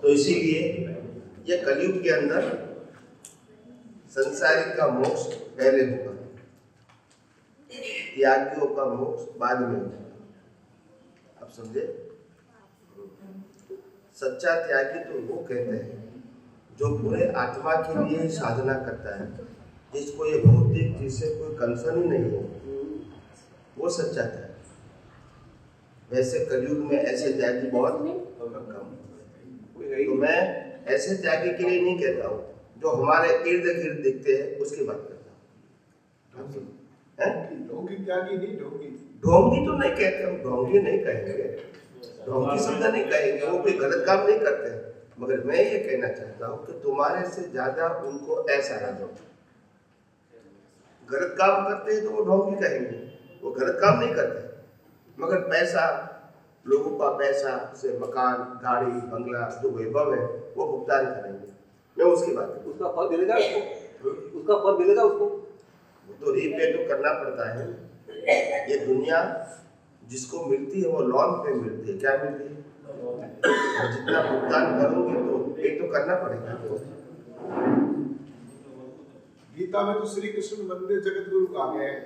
तो इसीलिए ये कलयुग के अंदर संसारिक का मोक्ष पहले होगा, त्यागियों का मोक्ष बाद में होगा। आप समझे? सच्चा त्यागी तो वो कहते हैं जो पूरे आत्मा के लिए साधना करता है, जिसको ये भौतिक चीज से कोई कंसर्न ही नहीं है, वो सच्चा त्यागी। वैसे कलयुग में ऐसे त्यागी बहुत कम। तो मैं ऐसे त्यागी के लिए नहीं कहता हूँ, जो हमारे इर्द गिर्द दिखते हैं उसकी बात करता हूँ। ढोंगी त्यागी नहीं, ढोंगी तो नहीं कहते हम, ढोंगी नहीं कहेंगे, ढोंगी शब्द नहीं कहेंगे, वो कोई गलत काम नहीं करते। मगर मैं ये कहना चाहता हूँ कि तुम्हारे से ज्यादा उनको ऐसा ना दो। गलत काम करते हैं तो वो ढोंगी कहेंगे, वो गलत काम नहीं करते, मगर पैसा, लोगों का पैसा से मकान, गाड़ी, बंगला, जो वैभव है वो भुगतान करेंगे। मैं उसकी बात करूँ, उसका फल मिलेगा उसको, उसका फल मिलेगा उसको, वो तो रीपे तो करना पड़ता है। ये दुनिया जिसको मिलती है वो लोन पे मिलती है। क्या मिलती है? और जितना भुगतान करोगे तो पे तो करना पड़ेगा। गीता में तो श्री कृष्ण वंदे जगत गुरु कहा गया है,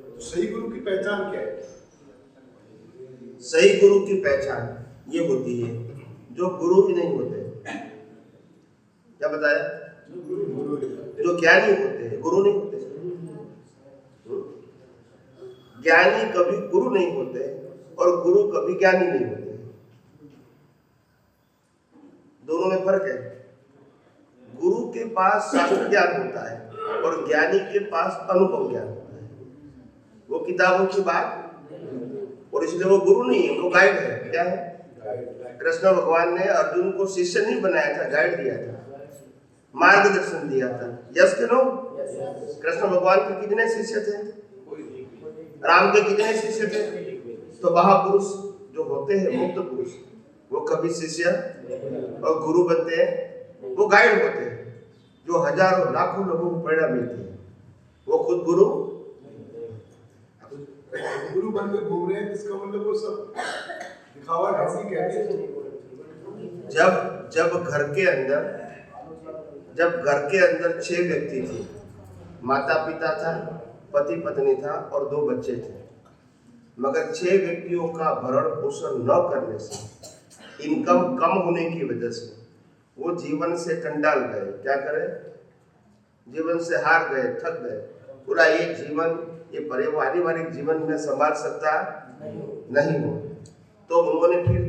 तो सही गुरु की पहचान क्या है? सही गुरु की पहचान ये होती है जो गुरु ही नहीं होते। क्या बताया? जो ज्ञानी होते हैं, गुरु नहीं होते। ज्ञानी कभी गुरु नहीं होते और गुरु कभी ज्ञानी नहीं होते। दोनों में फर्क है। गुरु के पास शास्त्र ज्ञान होता है और ज्ञानी के पास अनुभव ज्ञान होता है। वो किताबों की बात, और इसलिए वो गुरु नहीं है, वो गाइड है। क्या है? कृष्ण भगवान ने अर्जुन को शिष्य नहीं बनाया था, गाइड दिया था, मार्गदर्शन दिया था। यस के नो? कृष्ण भगवान के कितने शिष्य थे? राम के कितने शिष्य थे? तो महापुरुष जो होते हैं, मुक्त पुरुष, वो कभी शिष्य और गुरु बनते हैं, वो गाइड होते हैं। जो हजारों लाखों लोगों को प्रेरणा मिलती है, वो खुद गुरु बन के घूम रहे हैं, इसका मतलब वो सब दिखावा ढांसी कहते हैं। जब घर के अंदर 6 व्यक्ति थे, माता पिता था, पति पत्नी था और 2 बच्चे थे, मगर 6 व्यक्तियों का भरण पोषण न करने से, इनकम कम होने की वजह से वो जीवन से कंडाल गए। क्या करें? जीवन से हार गए, थक गए। पूरा ये जीवन, ये पारिवारिक जीवन में संभाल सकता नहीं हो, तो उन्होंने फिर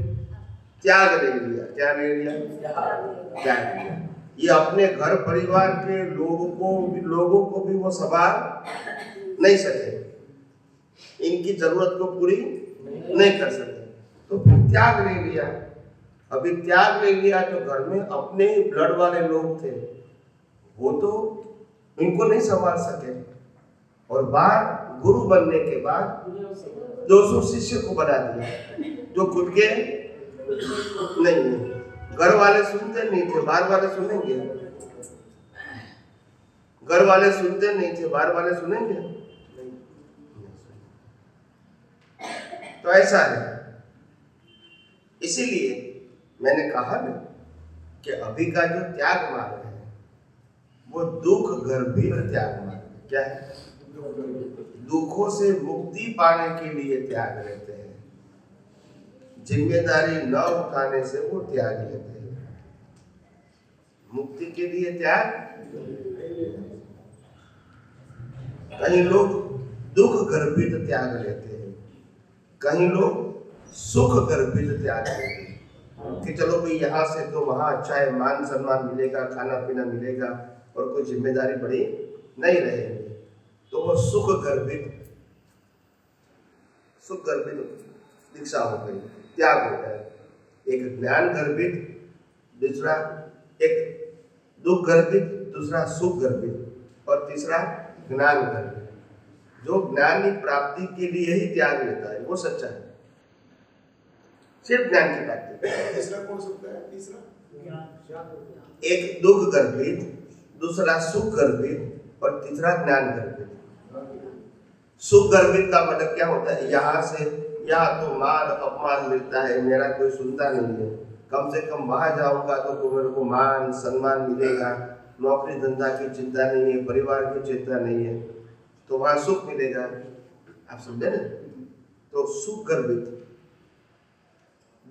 त्याग ले लिया। क्या ले लिया? त्याग लिया। ये अपने घर परिवार के लोगों को भी वो संभाल नहीं सके, इनकी जरूरत को पूरी नहीं कर सके, तो फिर त्याग ले लिया। अभी त्याग ले लिया तो घर में अपने ही ब्लड वाले लोग थे, वो तो इनको नहीं संभाल सके, और बाद गुरु बनने के बाद 200 शिष्य को बना दिया जो खुद के नहीं है। घर वाले सुनते नहीं थे, बाहर वाले सुनेंगे। घर वाले सुनते नहीं थे, बाहर वाले सुनेंगे। तो ऐसा है। इसीलिए मैंने कहा ना कि अभी का जो त्याग मार्ग है वो दुख गर्भित त्याग मार्ग है। क्या है? दुखों से मुक्ति पाने के लिए त्याग लेते हैं, जिम्मेदारी न उठाने से वो त्याग लेते हैं। मुक्ति के लिए त्याग, कहीं लोग दुख गर्भित त्याग लेते हैं, कहीं लोग सुख गर्भित त्याग लेते हैं कि चलो भाई यहाँ से तो वहाँ अच्छा है, मान सम्मान मिलेगा, खाना पीना मिलेगा और कोई जिम्मेदारी बड़ी नहीं रहेगी, तो वो सुख गर्भित दीक्षा हो गई, त्याग हो गया। एक ज्ञान गर्भित, दूसरा एक दुख गर्भित, दूसरा सुख गर्भित और तीसरा ज्ञान गर्भित। जो ज्ञान की प्राप्ति के लिए ही त्याग लेता है वो सच्चा है, सिर्फ ज्ञान की प्राप्ति। तीसरा कौन सकता है? तीसरा एक दुख गर्भित, दूसरा सुख गर्भित और तीसरा ज्ञान गर्भित। सुख गर्भित का मतलब क्या होता है? यहाँ से यहाँ तो मान अपमान मिलता है, मेरा कोई सुनता नहीं है, कम से कम वहां जाऊंगा तो मेरे को मान सम्मान मिलेगा, नौकरी धंधा की चिंता नहीं है, परिवार की चिंता नहीं है, तो वहां सुख मिलेगा। आप समझे ना? तो सुख गर्भित,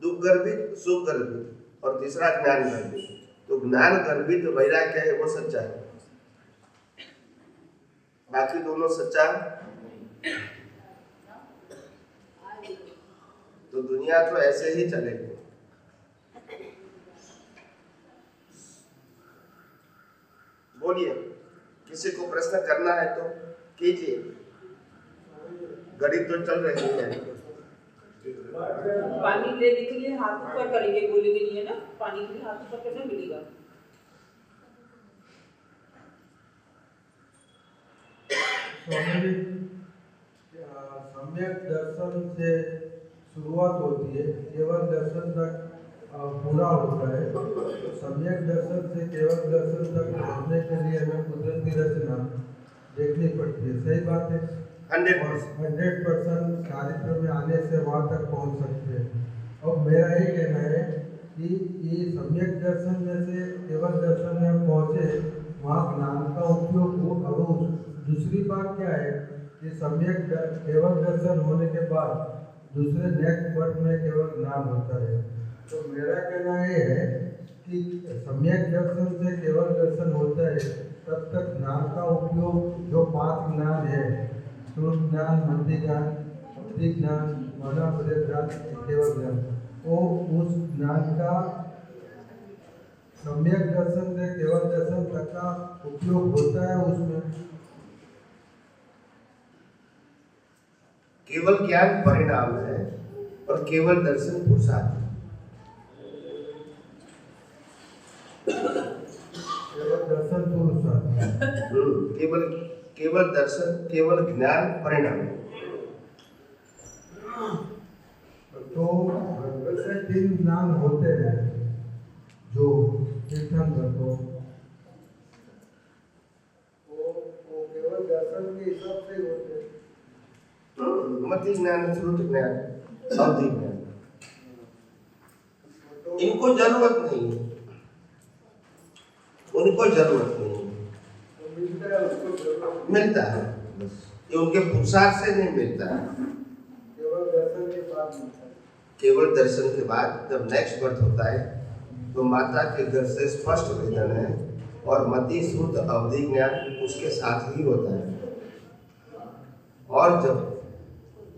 दुख गर्भित, सुख गर्भित, और तीसरा ज्ञान गर्भित। तो ज्ञान गर्भित वैराग्य है वो सच्चा है, बाकी दोनों सच्चा। तो दुनिया तो ऐसे ही चलेगी। बोलिए, किसी को प्रश्न करना है तो कीजिए, घड़ी तो चल रही है। पानी लेने के लिए हाथ ऊपर करेंगे, बोलेंगे नहीं है ना, पानी के लिए हाथ ऊपर करना मिलेगा। सम्यक दर्शन से शुरुआत होती है, केवल दर्शन तक पूरा होता है। सम्यक दर्शन से केवल दर्शन तक पहुँचने के लिए हमें कुदरत की रचना देखनी पड़ती है। सही बात है। 100% चारित्र में आने से वहाँ तक पहुँच सकते हैं। अब मेरा ये कहना है कि ये सम्यक दर्शन में से केवल दर्शन में पहुँचे, वहाँ ज्ञान का उपयोग हो। अब दूसरी बात क्या है कि सम्यक केवल दर्शन होने के बाद दूसरे नेक्स्ट वर्ड में केवल ज्ञान होता है। तो मेरा कहना ये है कि सम्यक दर्शन से केवल दर्शन होता है, तब तक ज्ञान का उपयोग जो 5 ज्ञान है, श्रुत ज्ञान, मंत्री ज्ञान, बुद्धि ज्ञान, मनोबुद्धि ज्ञान, केवल ज्ञान, वो उस ज्ञान का सम्यक दर्शन से केवल दर्शन तक का उपयोग होता है। उसमें केवल ज्ञान परिणाम है और केवल दर्शन पुरुषार्थ। केवल दर्शन पुरुषार्थ, केवल दर्शन, केवल ज्ञान परिणाम। तो वैसे 3 ज्ञान होते हैं जो तीर्थंकर को, वो केवल दर्शन के हिसाब से होते हैं। मति ज्ञान, श्रुत ज्ञान, अवधि ज्ञान, इनको जरूरत नहीं है, उनको जरूरत नहीं है। मिलता है, उसको जरूरत मिलता है, बस ये उनके पुरुषार्थ से नहीं मिलता है। केवल दर्शन के बाद मिलता है। केवल दर्शन के बाद जब नेक्स्ट बर्थ होता है तो माता के घर से स्पष्ट वेदन है और मति श्रुत अवधि ज्ञान उसके साथ ही होता है। और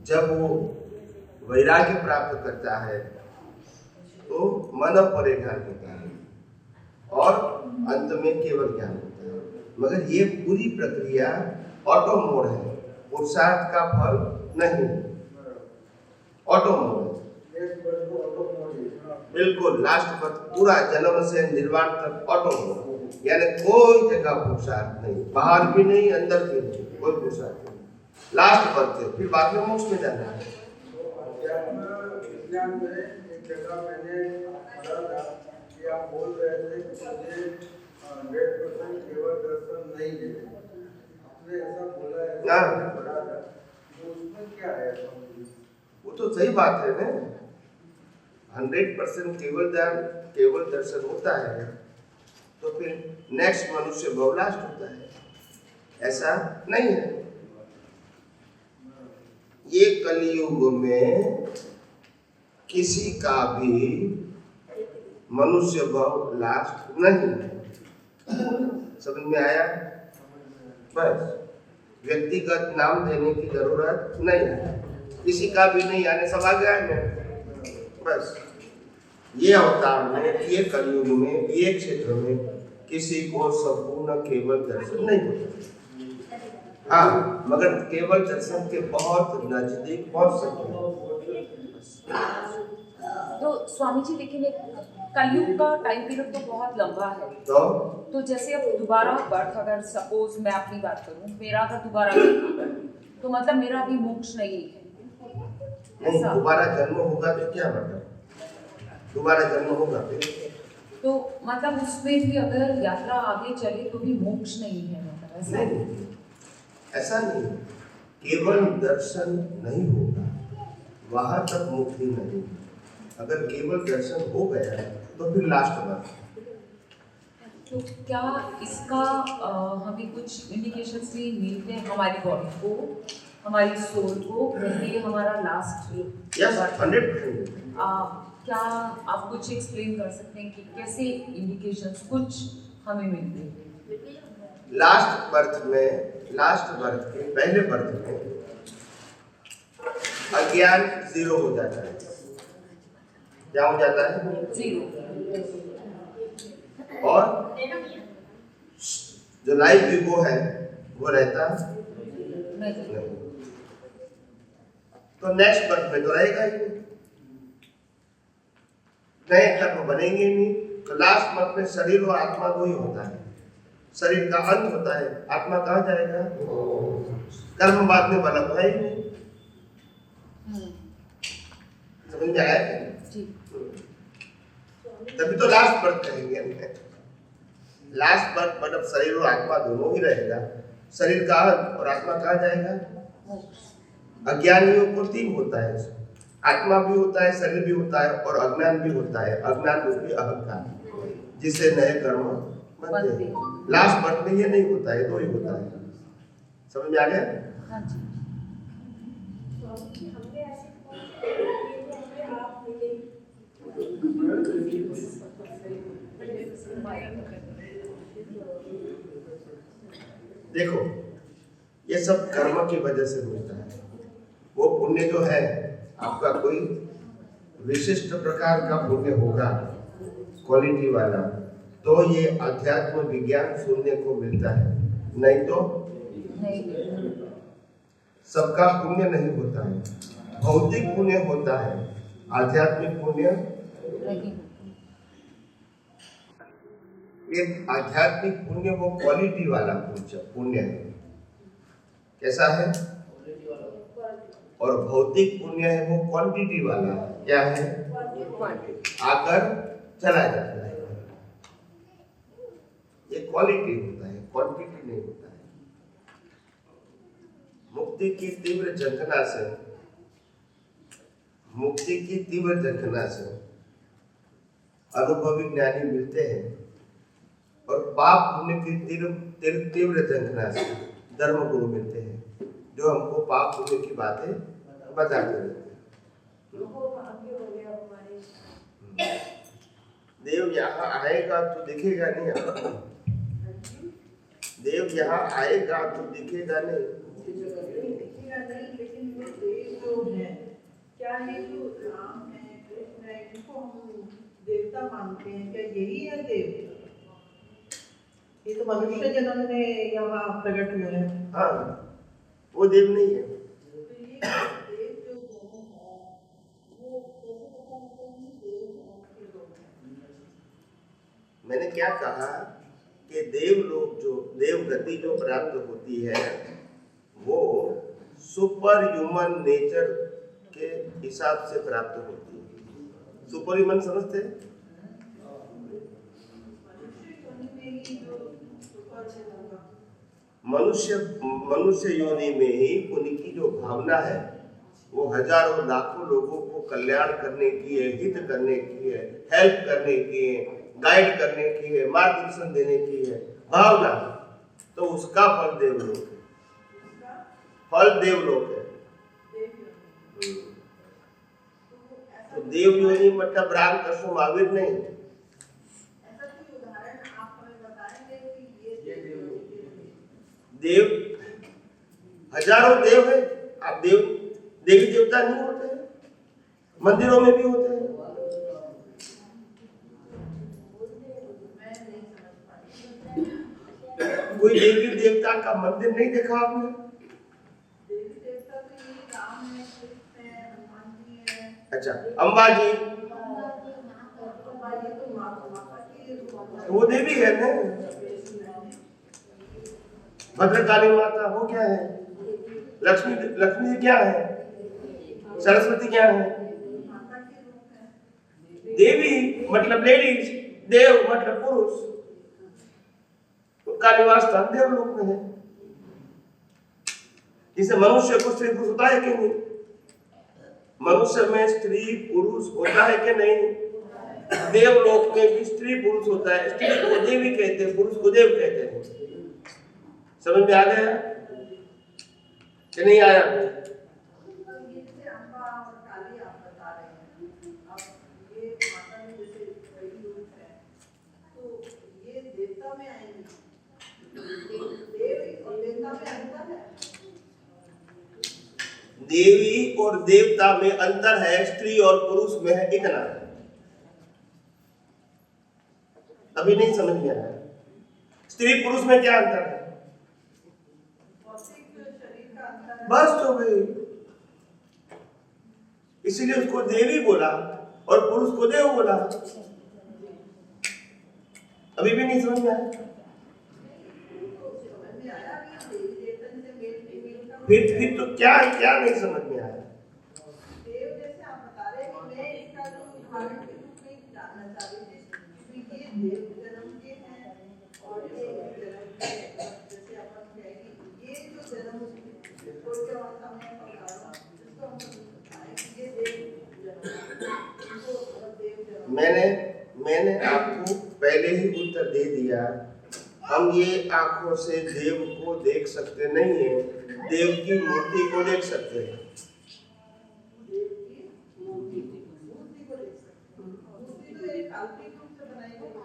जब वो वैराग्य प्राप्त करता है तो मन परे ज्ञान होता है और अंत में केवल ज्ञान होता है। मगर ये पूरी प्रक्रिया ऑटो मोड है, पुरुषार्थ का फल नहीं, ऑटो मोड है। बिल्कुल लास्ट बर्थ, पूरा जन्म से निर्वाण तक ऑटो मोड, यानी कोई जगह पुरुषार्थ नहीं, बाहर भी नहीं, अंदर भी नहीं, कोई पुरुषार्थ नहीं। लास्ट बर्थ है, फिर बाद में मोक्ष में जाना है। विज्ञान में एक जगह मैंने पढ़ा था कि आप बोल रहे थे कि मुझे 100% केवल दर्शन नहीं है। आपने ऐसा बोला है, पढ़ा था, तो उसमें क्या है? वो तो सही बात है ना, 100% केवल दर्शन होता है तो फिर नेक्स्ट मनुष्य बहुलास्ट होता है, ऐसा नहीं है। ये कलियुग में किसी का भी मनुष्य भाव लास्ट नहीं है। समझ में आया? बस व्यक्तिगत नाम देने की जरूरत नहीं है, किसी का भी नहीं, आने सब आ गया है। बस ये अवतार में, ये कलियुग में, ये क्षेत्र में किसी को संपूर्ण केवल दर्शन नहीं होता। हाँ, मगर केवल दर्शन के बहुत नजदीक पहुंच सकते हैं। तो स्वामी जी लेकिन एक कलयुग का टाइम पीरियड तो बहुत लंबा है, तो जैसे अब दोबारा बर्थ, अगर सपोज मैं अपनी बात करूं, मेरा अगर दोबारा तो मतलब मेरा अभी मोक्ष नहीं है। नहीं, दोबारा जन्म होगा तो क्या मतलब, दोबारा जन्म होगा फिर तो मतलब उसमें भी अगर यात्रा आगे चले तो भी मोक्ष नहीं है, मतलब ऐसा नहीं, ऐसा नहीं, केवल दर्शन नहीं होगा, वहां तक मुक्ति नहीं। अगर केवल दर्शन हो गया तो फिर लास्ट बर्थ। तो क्या इसका हमें कुछ इंडिकेशंस भी मिलते हैं हमारी बॉडी को, हमारी सोल को, कि हमारा लास्ट यस 100%। क्या आप कुछ एक्सप्लेन कर सकते हैं कि कैसे इंडिकेशंस कुछ हमें मिलते हैं? लास्ट बर्थ के पहले बर्थ में अज्ञान 0 हो जाता है। क्या हो जाता है? 0। और जो लाइव ईगो है वो रहता नहीं। तो नेक्स्ट बर्थ में तो रहेगा ही नहीं, नए कर्म बनेंगे नहीं। तो लास्ट बर्थ में शरीर और आत्मा दो ही होता है। शरीर का अंत होता है, आत्मा कहाँ जाएगा? कर्म बाद में बना तो है ही नहीं। समझ में आया? तभी तो लास्ट बर्थ कहेंगे। लास्ट बर्थ मतलब शरीर और आत्मा दोनों ही रहेगा। शरीर का अंत और आत्मा कहाँ जाएगा? अज्ञानियों को 3 होता है, आत्मा भी होता है, शरीर भी होता है और अज्ञान भी होता है। अज्ञान रूपी अहंकार, जिससे नए कर्म बनते हैं। लास्ट बर्थ में ये नहीं होता है, 2 ही होता है। समझ में आ गया? हाँ जी। देखो, ये सब कर्म की वजह से होता है। वो पुण्य जो है आपका कोई विशिष्ट प्रकार का पुण्य होगा, क्वालिटी वाला, तो ये अध्यात्म विज्ञान सुनने को मिलता है। नहीं तो सबका पुण्य नहीं होता है। भौतिक पुण्य होता है, आध्यात्मिक पुण्य नहीं। एक आध्यात्मिक पुण्य वो क्वालिटी वाला पुण्य है। कैसा है? और भौतिक पुण्य है वो क्वांटिटी वाला। क्या है? आकर चला जाता है। ये क्वालिटी होता है, क्वांटिटी नहीं होता है। मुक्ति की तीव्र झंखना से अनुभवी ज्ञानी मिलते हैं, और पाप पुण्य की तीव्र झंखना से धर्म गुरु मिलते हैं, जो हमको पाप पुण्य की बातें बताते रहते हैं। देव यहाँ आएगा तो दिखेगा नहीं आपको। देव यहाँ आएगा तो दिखेगा नहीं। लेकिन वो देव जो है, क्या ये जो राम है, कृष्ण है, इनको हम देवता मानते हैं, क्या यही है देव? ये तो मनुष्य जन्म में यहाँ प्रकट हुए हैं। हाँ, वो देव नहीं है। तो ये देव जो है, वो कैसे पता लगता है कि देव है कि लोग हैं? मैंने क्या कहा कि देव लोग जो देव गति जो प्राप्त होती है वो सुपर ह्यूमन नेचर के हिसाब से प्राप्त होती है। सुपर ह्यूमन समझते हैं? मनुष्य योनि में ही उनकी जो भावना है वो हजारों लाखों लोगों को कल्याण करने की है, हित करने की है, हेल्प करने की है, गाइड करने की है, मार्गदर्शन देने की है भावना। तो उसका फल देवलोक है। फल देवलोक है। तो देव योनि मतलब राम कृष्ण महावीर नहीं। देव हजारों देव है। आप देवी देवता नहीं होते हैं, मंदिरों में भी होते हैं। कोई देवी देवता का मंदिर नहीं देखा आपने? देवी देवता तो ये राम है, कृष्ण है, हनुमान जी है। अच्छा, अंबाजी वो देवी है ना। भद्रकाली माता वो क्या है? लक्ष्मी जी क्या है? सरस्वती क्या है? देवी मतलब लेडीज, देव मतलब पुरुष। उनका निवास स्थान देवलोक में है। जिसे मनुष्य को श्री पुरुष होता है कि नहीं? मनुष्य में स्त्री पुरुष होता है कि नहीं? देवलोक में भी स्त्री पुरुष होता है। स्त्री को देवी कहते हैं, पुरुष को देव कहते हैं। समझ में आ गया कि नहीं आया? देवी और देवता में अंतर है, स्त्री और पुरुष में है इतना। अभी नहीं समझ में आया? स्त्री पुरुष में क्या अंतर है? बस तो भाई, इसीलिए उसको देवी बोला और पुरुष को देव बोला। अभी भी नहीं समझ में आया? फिर तो क्या नहीं समझ में आया? देव जैसे आप बता रहे हैं कि मैं इसका जो उदाहरण के रूप में जानना चाह रही थी कि ये देव जन्म के हैं और ये जन्म के, जैसे अपन कहेंगे ये जो जन्म छोड़ के अवस्था में पकड़ा जिसको हम बताएं कि ये देव जन्म, मैंने आपको पहले ही उत्तर दे दिया। हम ये आंखों से देव को देख सकते नहीं है, देव की मूर्ति को देख सकते हैं।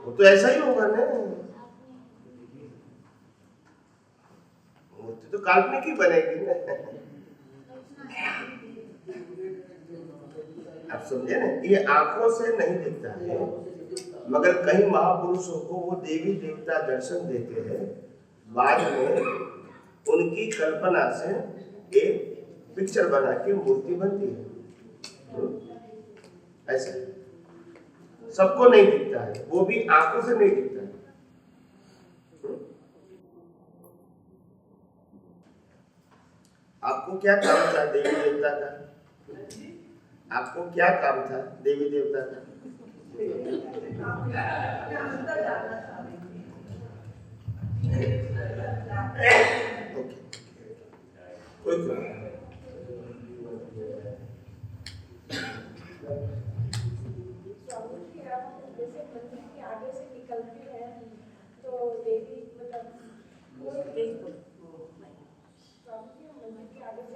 वो तो ऐसा ही होगा ना, मूर्ति तो काल्पनिक ही बनेगी ना। आप समझे ना, ये आंखों से नहीं दिखता है, मगर कई महापुरुषों को वो देवी देवता दर्शन देते हैं। बाद में उनकी कल्पना से एक पिक्चर बना के मूर्ति बनती है। ऐसा सबको नहीं दिखता है, वो भी आंखों से नहीं दिखता है। आपको क्या काम था देवी देवता का? आपको क्या काम था देवी देवता का? कोई आगे से निकलते हैं तो देवी मतलब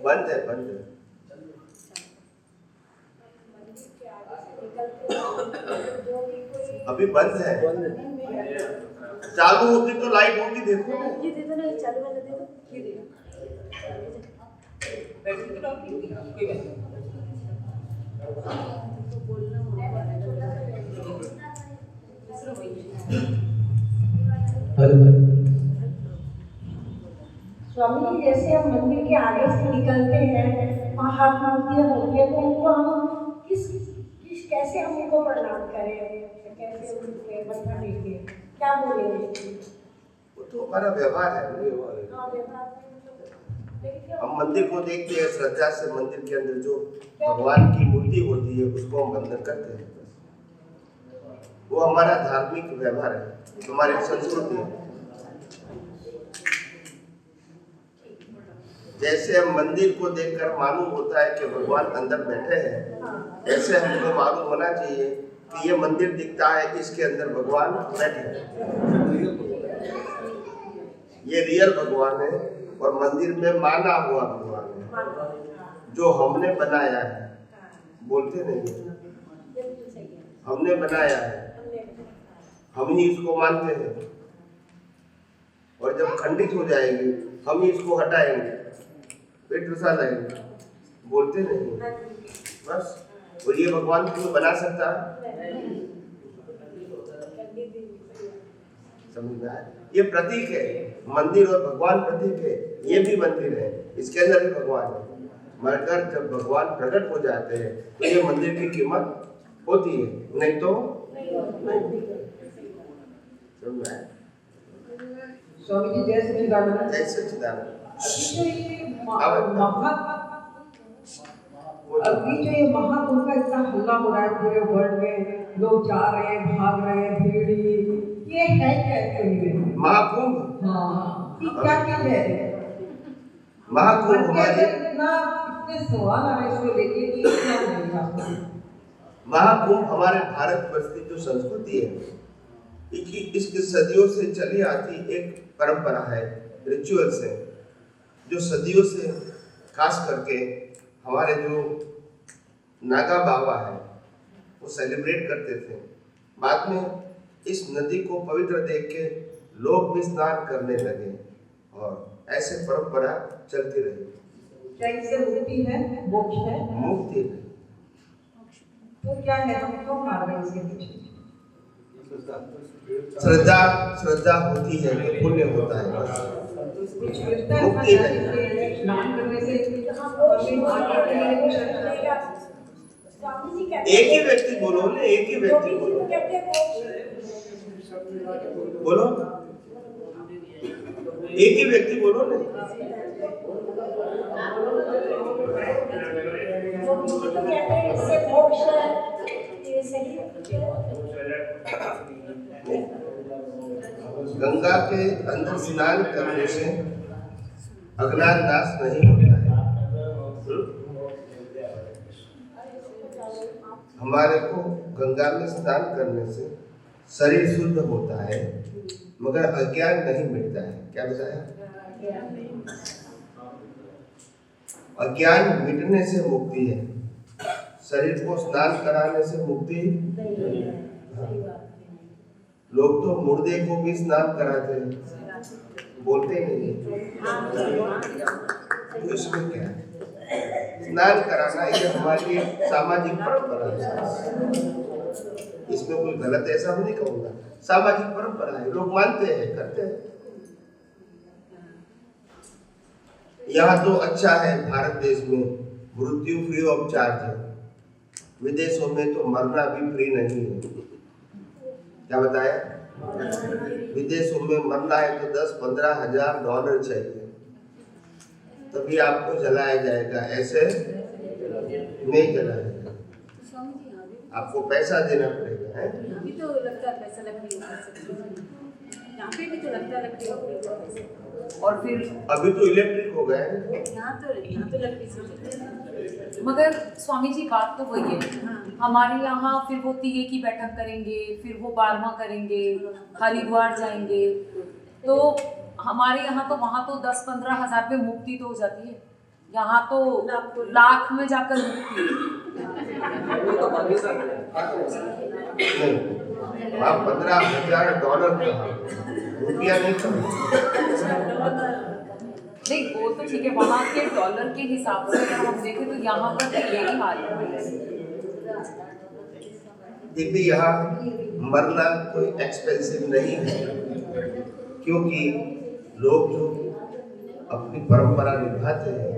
बंद है मंदिर के आगे से निकलते हैं जो भी कोई अभी बंद है। चालू होगी तो लाइट होगी, देखो ये दे दो ना, चालू वाला दे दो, ये दे दो। बैटरी तो ऑफ होगी, कोई बात नहीं। स्वामी जी, जैसे हम मंदिर के आगे से निकलते हैं, वहाँ हाथ मूर्तियाँ होती है, तो उनको हम कैसे हम उनको प्रणाम करें, कैसे उनके मत्था टेकें, क्या बोलेंगे? वो तो हमारा व्यवहार है। हम मंदिर को देखते हैं श्रद्धा से, मंदिर के अंदर जो भगवान की मूर्ति होती है उसको हम वंदन करते हैं। वो हमारा धार्मिक व्यवहार है, हमारी संस्कृति है। जैसे हम मंदिर को देखकर मालूम होता है कि भगवान अंदर बैठे हैं, ऐसे हमको मालूम होना चाहिए कि ये मंदिर दिखता है, इसके अंदर भगवान बैठे हैं। ये रियल भगवान है और मंदिर में माना हुआ भगवान है जो हमने बनाया है। बोलते नहीं, हमने बनाया है, हम ही इसको मानते हैं और जब खंडित हो जाएगी हम ही इसको हटाएंगे, फिर दूसरा लगेगा। बोलते नहीं बस। और ये भगवान क्यों बना सकता है? समझ में आया? ये प्रतीक है, मंदिर और भगवान प्रतीक है। ये भी मंदिर है, इसके अंदर भी भगवान है, मगर जब भगवान प्रकट हो जाते हैं तो ये मंदिर की कीमत होती है, नहीं तो नहीं। समझ में आया? स्वामी जी, जय सच्चिदानंद। जय सच्चिदानंद। अभी जो ये महाकुंभ का इतना हल्ला हो रहा है पूरे वर्ल्ड में, लोग जा रहे हैं, भाग रहे हैं, भीड़, ये है क्या एक्चुअली में? महाकुंभ? हाँ, क्या क्या है? महाकुंभ हमारे इतने सवाल आ रहे हैं इसको लेके कि क्या नहीं आपको। महाकुंभ हमारे भारतवर्ष की जो संस्कृति है, इसकी सदियों से चली आती एक परंपरा है, रिचुअल्स है, जो सदियों से खास करके हमारे जो नागा बाबा है वो सेलिब्रेट करते थे। बाद में इस नदी को पवित्र देख के लोग भी स्नान करने लगे और ऐसे परंपरा चलती रही। क्या इससे मुक्ति है, मोक्ष है? मुक्ति है। तो क्या है, हम क्यों मार रहे हैं इसके पीछे? श्रद्धा होती है तो पुण्य होता है, मुक्ति है। स्नान करने से एक ही व्यक्ति बोलो ना, एक ही व्यक्ति बोलो, बोलो एक ही व्यक्ति बोलो ना। गंगा के अंदर स्नान करने से अज्ञान नाश नहीं होता है। हमारे को गंगा में स्नान करने से शरीर शुद्ध होता है, मगर अज्ञान नहीं मिटता है। क्या बताया? अज्ञान मिटने से मुक्ति है, शरीर को स्नान कराने से मुक्ति। लोग तो मुर्दे को भी स्नान कराते हैं, बोलते नहीं। तो इसमें क्या है? स्नान कराना ये हमारी सामाजिक परंपरा है, इसमें कोई गलत ऐसा नहीं कहूँगा, सामाजिक परंपरा है, लोग मानते हैं, करते हैं। यहाँ तो अच्छा है, भारत देश में मृत्यु फ्री ऑफ चार्ज है, विदेशों में तो मरना भी फ्री नहीं है। क्या बताया? विदेशों में मरना है तो 10-15 हजार डॉलर चाहिए, तभी आपको जलाया जाएगा, ऐसे नहीं जलाया जाएगा, आपको पैसा देना पड़ेगा। है अभी तो लगता है पैसा लकड़ी यहाँ पे भी तो लगता है लकड़ी, और फिर अभी तो इलेक्ट्रिक हो गए हैं। यहाँ तो लकड़ी से चलते हैं। मगर स्वामी जी बात तो वही है, हमारे यहाँ फिर वो तीये की बैठक करेंगे, फिर वो 12वां करेंगे, हरिद्वार जाएंगे, तो हमारे यहाँ तो वहाँ तो 10-15 हजार पे मुक्ति तो हो जाती है, यहाँ तो लाख में जाकर मुक्ति। वहाँ 15,000 डॉलर रुपया नहीं नहीं, वो तो ठीक है, वहाँ के डॉलर के हिसाब से अगर हम देखें तो यहाँ पर तो यही हाल है। देखिए यहाँ मरना कोई एक्सपेंसिव नहीं है, क्योंकि लोग जो अपनी परंपरा निभाते हैं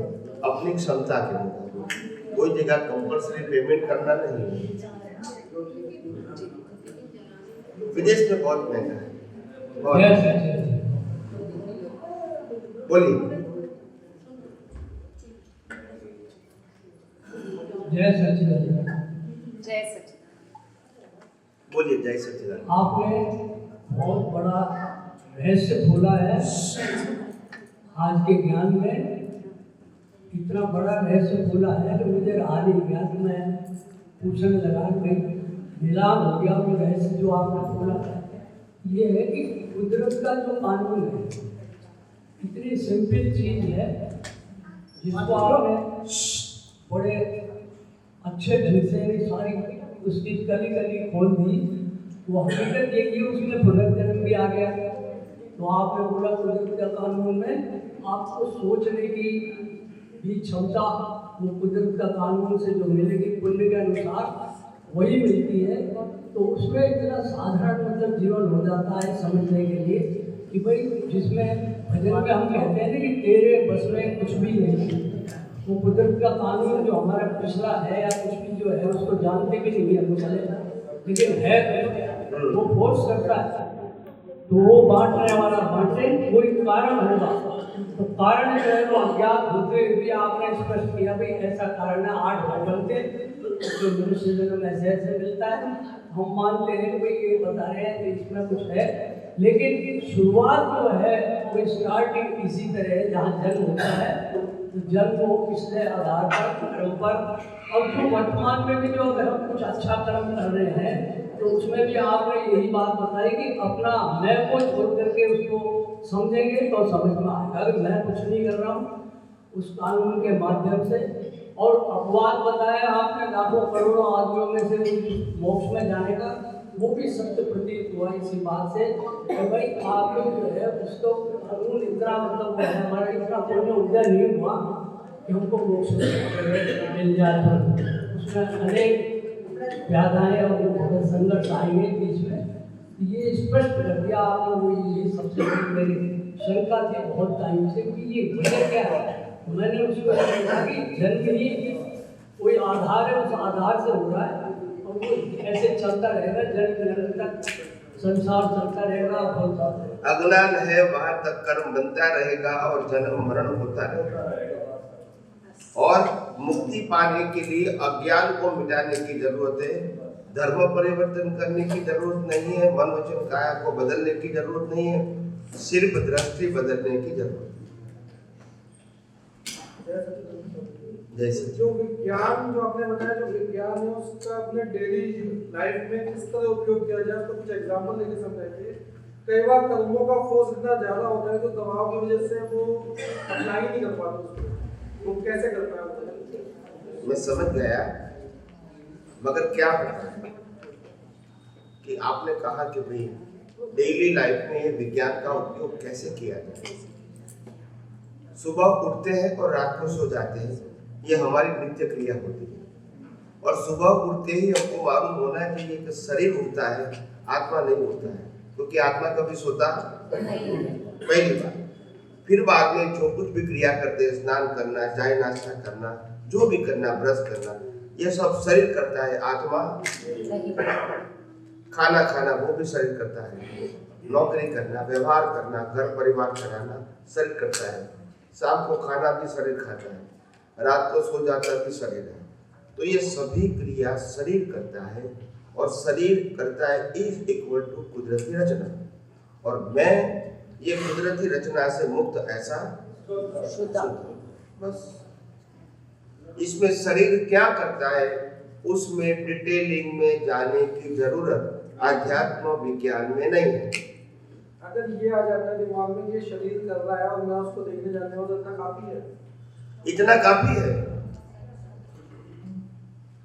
अपनी क्षमता के मुताबिक, कोई जगह कंपल्सरी पेमेंट करना नहीं है। विदेश में बहुत महंगा है, बोलिए। जय सच्चिदानंद। जय सच्चिदानंद। बोलिए जय सच्चिदानंद। आपने बहुत बड़ा रहस्य खोला है आज के ज्ञान में, इतना बड़ा रहस्य खोला है कि मुझे हाल ही ज्ञान में पूछने लगा कि नीलाम हो गया वो रहस्य जो आपने खोला है। ये है कि कुदरत का जो कानून है इतनी सिंपल चीज है जिसको आपने बड़े अच्छे ढंग से सारी उसकी कली कली खोल दी। वो हकीकत ये कि उसमें पुनर्जन्म भी आ गया। तो आपने बोला कुदरत का कानून में आपको सोचने की भी क्षमता वो कुदरत का कानून से जो मिलेगी पुण्य के अनुसार वही मिलती है। तो उसमें इतना साधारण मतलब जीवन हो जाता है समझने के लिए कि भाई जिसमें भजन में हम कहते हैं कि तेरे बस में कुछ भी नहीं, वो कुदरत का कानून जो हमारा पिछला है या कुछ भी जो है उसको जानते भी नहीं है चले, लेकिन है वो फोर्स करता है। तो वो बांटने वाला बांटे, कोई कारण होगा तो कारण जो है वो अज्ञात होते हुए भी आपने स्पष्ट किया भाई ऐसा कारण है। 8 भगवान के जो मनुष्य जन्म ऐसे ऐसे मिलता है, हम मानते हैं कि भाई ये बता रहे हैं कि इसमें कुछ है, लेकिन शुरुआत जो है वो स्टार्टिंग इसी तरह है, जहाँ जन्म होता है तो जन्म को पिछले आधार पर कर्म पर, अब जो वर्तमान में भी जो अगर हम कुछ अच्छा कर्म कर रहे हैं तो उसमें भी आपने यही बात बताई कि अपना मैं को छोड़ करके उसको समझेंगे तो समझ में आएगा कि मैं कुछ नहीं कर रहा हूँ उस कानून के माध्यम से। और अपवाद बताया आपने लाखों करोड़ों आदमियों में से मोक्ष में जाने का, वो भी सत्य प्रतीत हुआ इसी बात से कि भाई आप लोग जो है उसको कानून इतना मतलब है हमारा इतना पुण्य उदय नहीं हुआ कि हमको मोक्ष मिल जाए, तो उसमें अनेक व्याधाएं और संघर्ष आएंगे बीच में। ये स्पष्ट कर दिया आप लोगों को। ये सबसे बड़ी मेरी शंका थी बहुत टाइम से कि ये वजह क्या है। मैंने उसको कहा कि जन्म ही कोई आधार है, उस आधार से हो रहा है और वो ऐसे चलता रहेगा, जन्म तक संसार चलता रहेगा, फलता रहेगा। अज्ञान है वहां तक कर्म बनता रहेगा और जन्म मरण होता रहेगा। और मुक्ति पाने के लिए अज्ञान को मिटाने की जरूरत है, धर्म परिवर्तन करने की जरूरत नहीं है, मन वचन काया को बदलने की जरूरत नहीं है, सिर्फ दृष्टि बदलने की जरूरत है। जैसे जो विज्ञान जो आपने बताया, जो विज्ञान है उसका अपने डेली लाइफ में किस तरह उपयोग किया जाए, तो कुछ एग्जाम्पल लेके समझाइए। कई बार कर्मों का फोर्स इतना ज्यादा होता है तो दबाव की वजह से वो अप्लाई नहीं कर पाते उसको, वो कैसे करता है? मैं समझ गया, मगर क्या होता है कि आपने कहा कि भाई डेली लाइफ में विज्ञान का उपयोग कैसे किया जाए। सुबह उठते हैं और रात को सो जाते हैं, ये हमारी नित्य क्रिया होती है। और सुबह उठते ही हमको मालूम होना चाहिए कि शरीर उठता है, आत्मा नहीं उठता है, क्योंकि आत्मा कभी सोता नहीं। पहली बात। फिर बाद में जो कुछ भी क्रिया करते हैं, स्नान करना, चाय नाश्ता करना, जो भी करना, ब्रश करना, ये सब शरीर करता है, आत्मा खाना खाना वो भी शरीर करता है, नौकरी करना, व्यवहार करना, घर परिवार चलाना शरीर करता है, शाम को खाना भी शरीर खाता है, रात को सो जाता भी शरीर है। तो ये सभी क्रिया शरीर करता है और शरीर करता है इज इक्वल टू कुदरती रचना। और मैं ये कुदरती रचना से मुक्त ऐसा बस। इसमें शरीर क्या करता है उसमें डिटेलिंग में जाने की जरूरत आध्यात्म विज्ञान में नहीं है। अगर ये आ जाता है दिमाग में ये शरीर कर रहा है और मैं उसको देखने जाने वाला, इतना काफी है, इतना काफी है।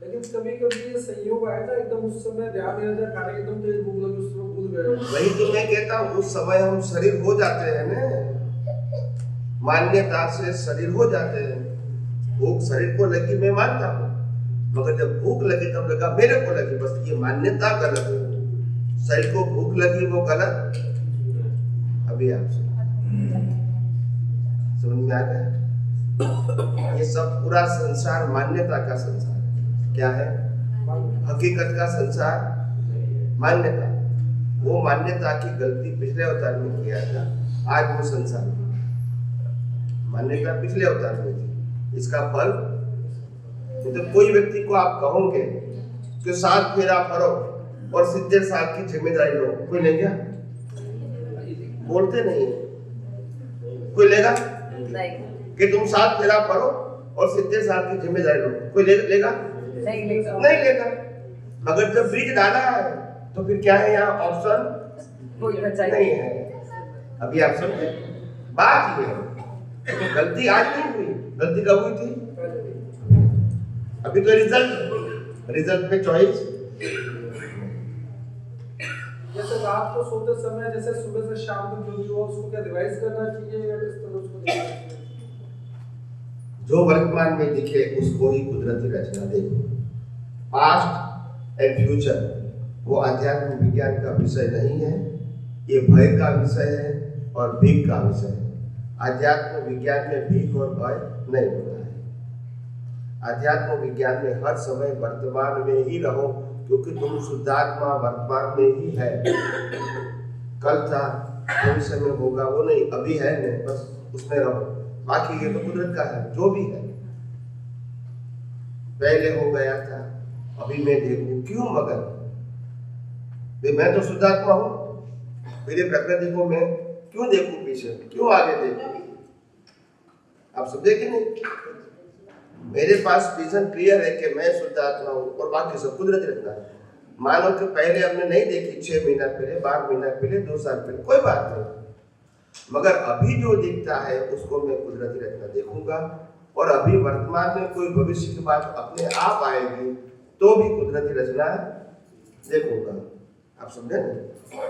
लेकिन कभी कभी ये संयोग आया था एकदम उस समय ध्यान नहीं रहता, खाने एकदम तेज भूख लगी, उस समय भूल गए। वही तो मैं कहता हूँ, उस समय हम शरीर हो जाते हैं ना, मान्यता से शरीर हो जाते हैं। भूख शरीर को लगी मैं मानता हूँ, मगर जब भूख लगी तब लगा मेरे को लगी, बस ये मान्यता गलत है। शरीर को भूख लगी वो गलत। अभी आप समझ में आ गया? ये सब पूरा संसार मान्यता का संसार है। क्या है? हकीकत का संसार मान्यता। वो मान्यता की गलती पिछले अवतार में किया था, आज वो संसार मान्यता पिछले अवतार में थी, इसका फल। तो कोई व्यक्ति को आप कहोगे कि 7 फेरा भरो और 70 साल की जिम्मेदारी लो, कोई लेगा? बोलते नहीं। कोई लेगा कि तुम 7 फेरा भरो और 70 साल की जिम्मेदारी लो, कोई लेगा? नहीं लेगा। मगर जब बीज डाला है तो फिर क्या है, यहाँ ऑप्शन कोई नहीं है। अभी आप समझे बात ये है। तो गलती आज नहीं हुई, गलती कब हुई थी? अभी तो रिजल्ट पे चॉइस। जैसे रात को सोते समय जैसे सुबह से शाम तक जो भी हो उसको क्या रिवाइज करना चाहिए या किस तरह उसको देखना चाहिए? जो वर्तमान में दिखे उसको ही कुदरती रचना देखो। पास्ट एंड फ्यूचर वो आध्यात्मिक विज्ञान का विषय नहीं है, ये भय का विषय है और भीख का विषय है। आध्यात्म विज्ञान में भीख और भय नहीं होता है। आध्यात्म विज्ञान में हर समय वर्तमान में ही रहो, क्योंकि तुम शुद्धात्मा वर्तमान में ही है। कल था, भविष्य में होगा वो नहीं, अभी है नहीं, बस उसमें रहो। बाकी ये तो कुदरत का है, जो भी है। पहले हो गया था, अभी मैं देखूं क्यों? मगर मैं तो शुद्धात्मा हूं, मेरी प्रकृति को मैं क्यों देखूं पीछे, क्यों आगे देखूं? आप समझे कि नहीं? मेरे पास विजन क्लियर है कि मैं शुद्ध आत्मा हूँ और बाकी सब कुदरती रचना है। मानो कि पहले हमने नहीं देखी 6 महीना पहले, 12 महीना पहले, 2 साल पहले, कोई बात नहीं, मगर अभी जो दिखता है उसको मैं कुदरती रचना देखूंगा। और अभी वर्तमान में कोई भविष्य की बात अपने आप आएगी तो भी कुदरती रचना देखूंगा। आप समझे ना?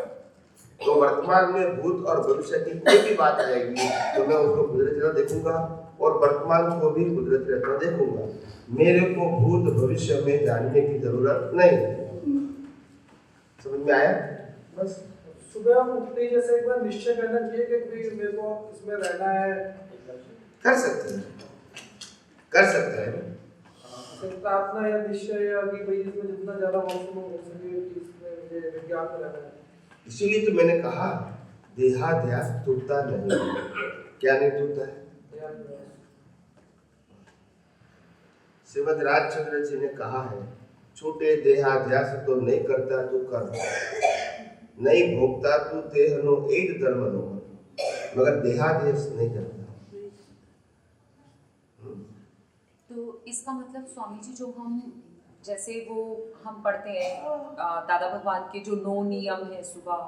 तो वर्तमान में भूत और भविष्य की कोई भी बात आएगी तो मैं उसको कुदरती रचना देखूंगा और वर्तमान को भी कुदरती रचना देखूंगा। मेरे को भूत भविष्य में जानने की जरूरत नहीं है। समझ में आया? बस सुबह हम उठते ही जैसे एक बार निश्चय करना चाहिए कि मेरे को इसमें रहना है। कर सकते हैं, कर सकते हैं। प्रार्थना या निश्चय या कि भाई इसमें जितना ज्यादा मौसम हो सके इसमें मुझे विज्ञान में रहना है। इसीलिए तो मैंने कहा देहाध्यास टूटता नहीं। क्या नहीं टूटता है? श्रीमद राजचंद्र जी ने कहा है, छूटे देहाध्यास तो नहीं करता तू कर, नहीं भोगता तू देह नो एज धर्म नो, मगर देहाध्यास नहीं करता। तो इसका मतलब स्वामी जी जो हम जैसे वो हम पढ़ते हैं दादा भगवान के जो 9 नियम है सुबह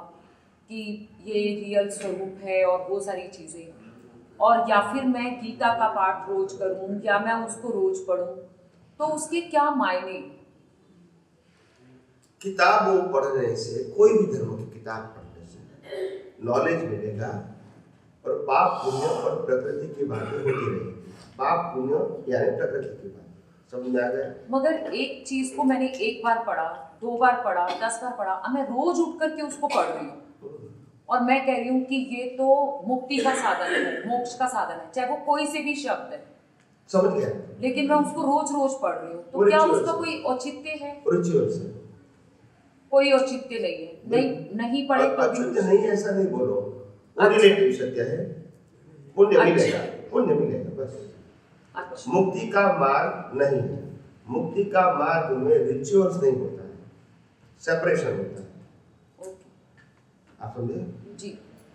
कि ये रियल स्वरूप है और वो सारी चीज़ें, और या फिर मैं गीता का पाठ रोज करूं या मैं उसको रोज पढूं, तो उसके क्या मायने? किताबों पढ़ने से, कोई भी धर्म की किताब पढ़ने से नॉलेज मिलेगा और पाप पुण्य और प्रकृति की बातें होती रहेगी। पाप पुण्य यानी प्रकृति की बात, समझ में आ गया? मगर एक चीज को मैंने 1 बार पढ़ा, 2 बार पढ़ा, 10 बार पढ़ा, अब मैं रोज उठ करके उसको पढ़ रही हूँ और मैं कह रही हूँ कि ये तो मुक्ति का साधन है, मोक्ष का साधन है, चाहे वो कोई से भी शब्द है। समझ गया? लेकिन मैं उसको रोज रोज पढ़ रही हूँ, तो क्या उसका कोई औचित्य है? कोई औचित्य नहीं है। नहीं पढ़े तो औचित्य नहीं, ऐसा नहीं बोलो, रिलेटिव सत्य है। पुण्य मिलेगा, पुण्य मिलेगा बस। अच्छा। मुक्ति का मार्ग नहीं है, मुक्ति का मार्ग में रिचुअल्स नहीं होता है, सेपरेशन होता है। आप समझे? जी।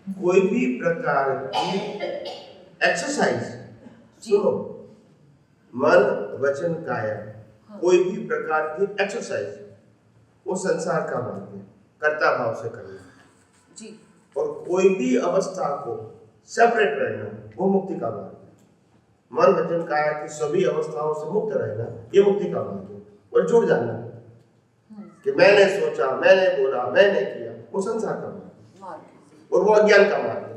कोई भी प्रकार की एक्सरसाइज, सुनो, मन वचन काया, कोई भी प्रकार की एक्सरसाइज वो संसार का मार्ग है, कर्ता भाव से करना जी। और कोई भी अवस्था को सेपरेट रहना वो मुक्ति का मार्ग है। मन वचन काया की सभी अवस्थाओं से मुक्त रहना ये मुक्ति का मार्ग है। और जुड़ जाना कि मैंने सोचा, मैंने बोला, मैंने किया, वो संसार का मार्ग और वो अज्ञान का मार्ग है।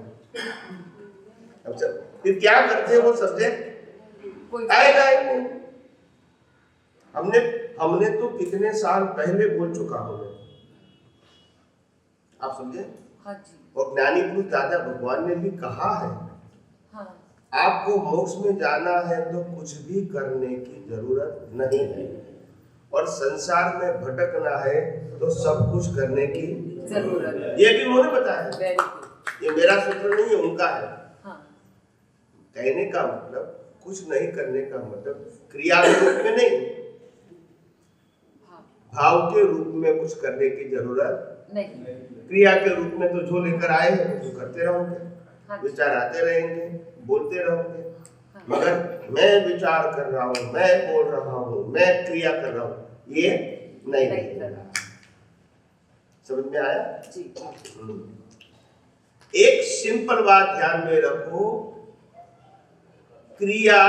अब चल फिर क्या करते हैं वो सब्जेक्ट आएगा ही नहीं। हमने तो कितने साल पहले बोल चुका हूं, आप समझे? हाँ जी। और ज्ञानी पुरुष दादा भगवान ने भी कहा है, हाँ। आपको मोक्ष में जाना है तो कुछ भी करने की जरूरत नहीं है, और संसार में भटकना है तो सब कुछ करने की जरूरत है। ये भी उन्होंने बताया, ये मेरा सूत्र नहीं है, उनका है। हाँ। कहने का मतलब, कुछ नहीं करने का मतलब क्रिया के रूप में नहीं, भाव के रूप में कुछ करने की जरूरत नहीं। क्रिया के रूप में तो जो लेकर आए हैं तो करते रहोगे, विचार आते रहेंगे, बोलते रहोगे, मगर मैं विचार कर रहा हूँ, मैं बोल रहा हूँ, मैं क्रिया कर रहा हूँ, ये नहीं रहेगा। समझ में आया? जी। एक सिंपल बात ध्यान में रखो, क्रिया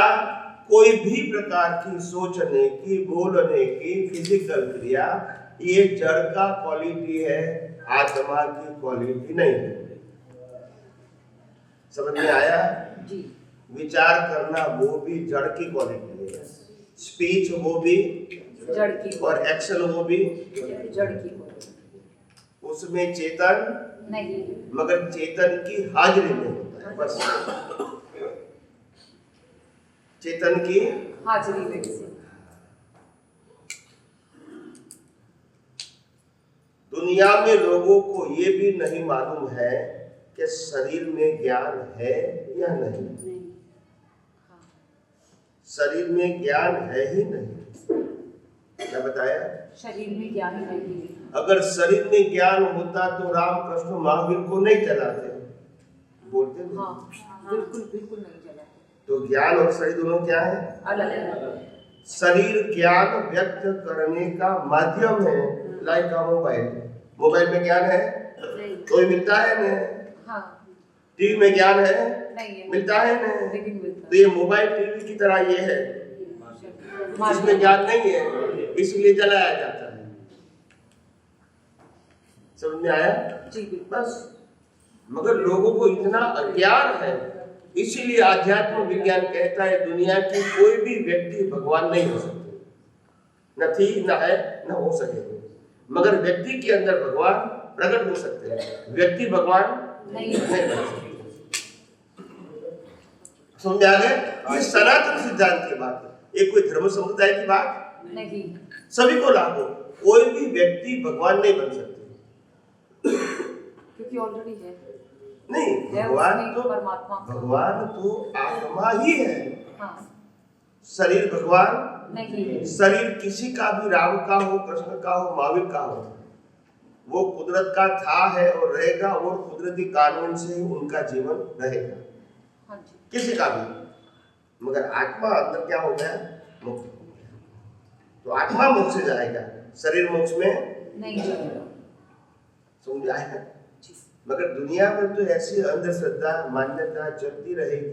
कोई भी प्रकार की सोचने की, बोलने की, फिजिकल क्रिया, ये जड़ का क्वालिटी है, आत्मा की क्वालिटी नहीं है। समझ में आया? जी। विचार करना वो भी जड़ की क्वालिटी है, स्पीच वो भी जड़ की, और एक्शन वो भी जड़ की। उसमें चेतन नहीं, मगर चेतन की हाजिरी में होता है, बस चेतन की हाजिरी में। दुनिया में लोगों को ये भी नहीं मालूम है कि शरीर में ज्ञान है या नहीं। शरीर में ज्ञान है ही नहीं। क्या बताया? शरीर में ज्ञान है ही नहीं। अगर शरीर में ज्ञान होता तो रामकृष्ण महावीर को नहीं जलाते, बोलते नहीं। हाँ, बिल्कुल बिल्कुल नहीं जलाते। तो ज्ञान और शरीर दोनों क्या है? अलग। शरीर ज्ञान व्यक्त करने का माध्यम है, लाइक का मोबाइल। मोबाइल में ज्ञान है? कोई मिलता है नहीं। हाँ। टीवी में ज्ञान है? नहीं है। मिलता है नहीं। लेकिन मिलता तो ये मोबाइल टीवी की तरह ये है, इसमें ज्ञान नहीं है, इसलिए जलाया जाता है। समझ में आया? जी बिल्कुल। बस, मगर लोगों को इतना अज्ञान है, इसीलिए आध्यात्म विज्ञान कहता है दुनिया की कोई भी व्यक्ति भगवान नहीं हो सकते, न थी न है न हो सकेंगे। मगर व्यक्ति के अंदर भगवान प्रकट हो सकते हैं, व्यक्ति भगवान नहीं बन सकते। समझ आ गया? ये सनातन सिद्धांत की बात है, ये कोई धर्म समुदाय की बात नहीं, सभी को लागू। कोई भी व्यक्ति भगवान नहीं बन सकते, क्योंकि ऑलरेडी है। नहीं, भगवान तो आत्मा ही है। हाँ। शरीर भगवान नहीं। शरीर किसी का भी, राम का हो, कृष्ण का हो, महावीर का हो, वो कुदरत का था है और रहेगा, और कुदरती कानून से ही उनका जीवन रहेगा। हाँ जी। किसी का भी। मगर आत्मा अंदर क्या हो गया? मुक्त हो गया। तो आत्मा मोक्ष से जाएगा, शरीर मोक्ष में नहीं जाएगा। समझ आएगा? मगर दुनिया में तो ऐसी अंधश्रद्धा मान्यता चलती रहेगी।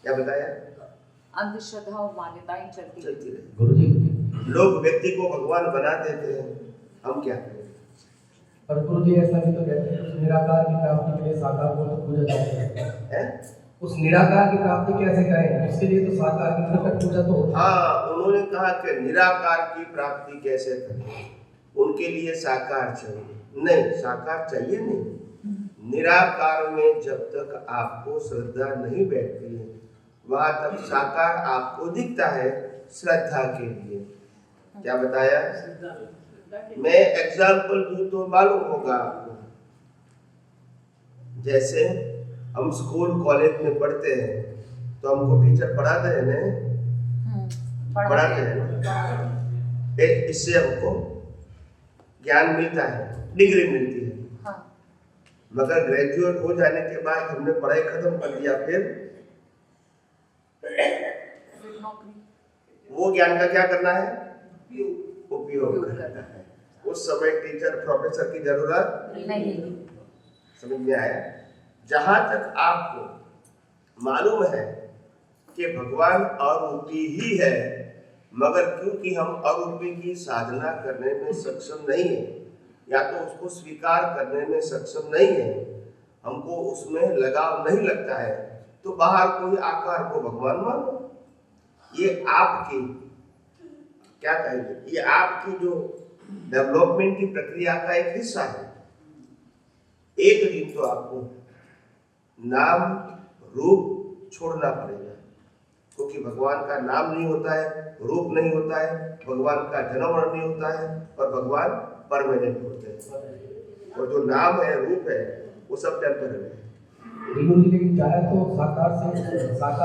क्या बताया? अंधश्रद्धा और मान्यताएं चलती रहेगी। गुरुजी, लोग व्यक्ति को भगवान बना देते हैं, हम क्या करें? पर गुरुजी ऐसा भी तो कहते हैं, उस निराकार की प्राप्ति के लिए साकार को तो पूजा जाती है। उस निराकार की प्राप्ति कैसे करें? उसके लिए तो साकार की प्रकट पूजा तो होती है। हाँ, उन्होंने कहा कि निराकार की प्राप्ति कैसे करें, उनके लिए साकार चाहिए। नहीं, साकार चाहिए नहीं। निराकार में जब तक आपको श्रद्धा नहीं बैठती है, वहां तक साकार आपको दिखता है श्रद्धा के लिए। क्या बताया? मैं एग्जाम्पल दूं तो मालूम होगा आपको। जैसे हम स्कूल कॉलेज में पढ़ते हैं तो हमको टीचर पढ़ाते हैं ना, पढ़ाते हैं, इससे हमको ज्ञान मिलता है, डिग्री मिलती है। हाँ। मगर ग्रेजुएट हो जाने के बाद हमने पढ़ाई खत्म कर दिया, फिर वो ज्ञान का क्या करना है? उपयोग करना है। उस समय टीचर प्रोफेसर की जरूरत नहीं। समझ में आया? जहां तक आपको मालूम है कि भगवान अरूपी ही है, मगर क्योंकि हम अरूपी की साधना करने में सक्षम नहीं है, या तो उसको स्वीकार करने में सक्षम नहीं है, हमको उसमें लगाव नहीं लगता है, तो बाहर कोई आकार को भगवान मानो। ये आपकी क्या कहेंगे, ये आपकी जो डेवलपमेंट की प्रक्रिया का एक हिस्सा है। एक दिन तो आपको नाम रूप छोड़ना पड़ेगा, क्योंकि भगवान का नाम नहीं होता है, रूप नहीं होता है, भगवान का जन्म मरण नहीं होता है, और भगवान परमानेंट होते हैं। और जो नाम है, रूप है, वो सब टेम्पररी है। लेकिन जाए तो साकार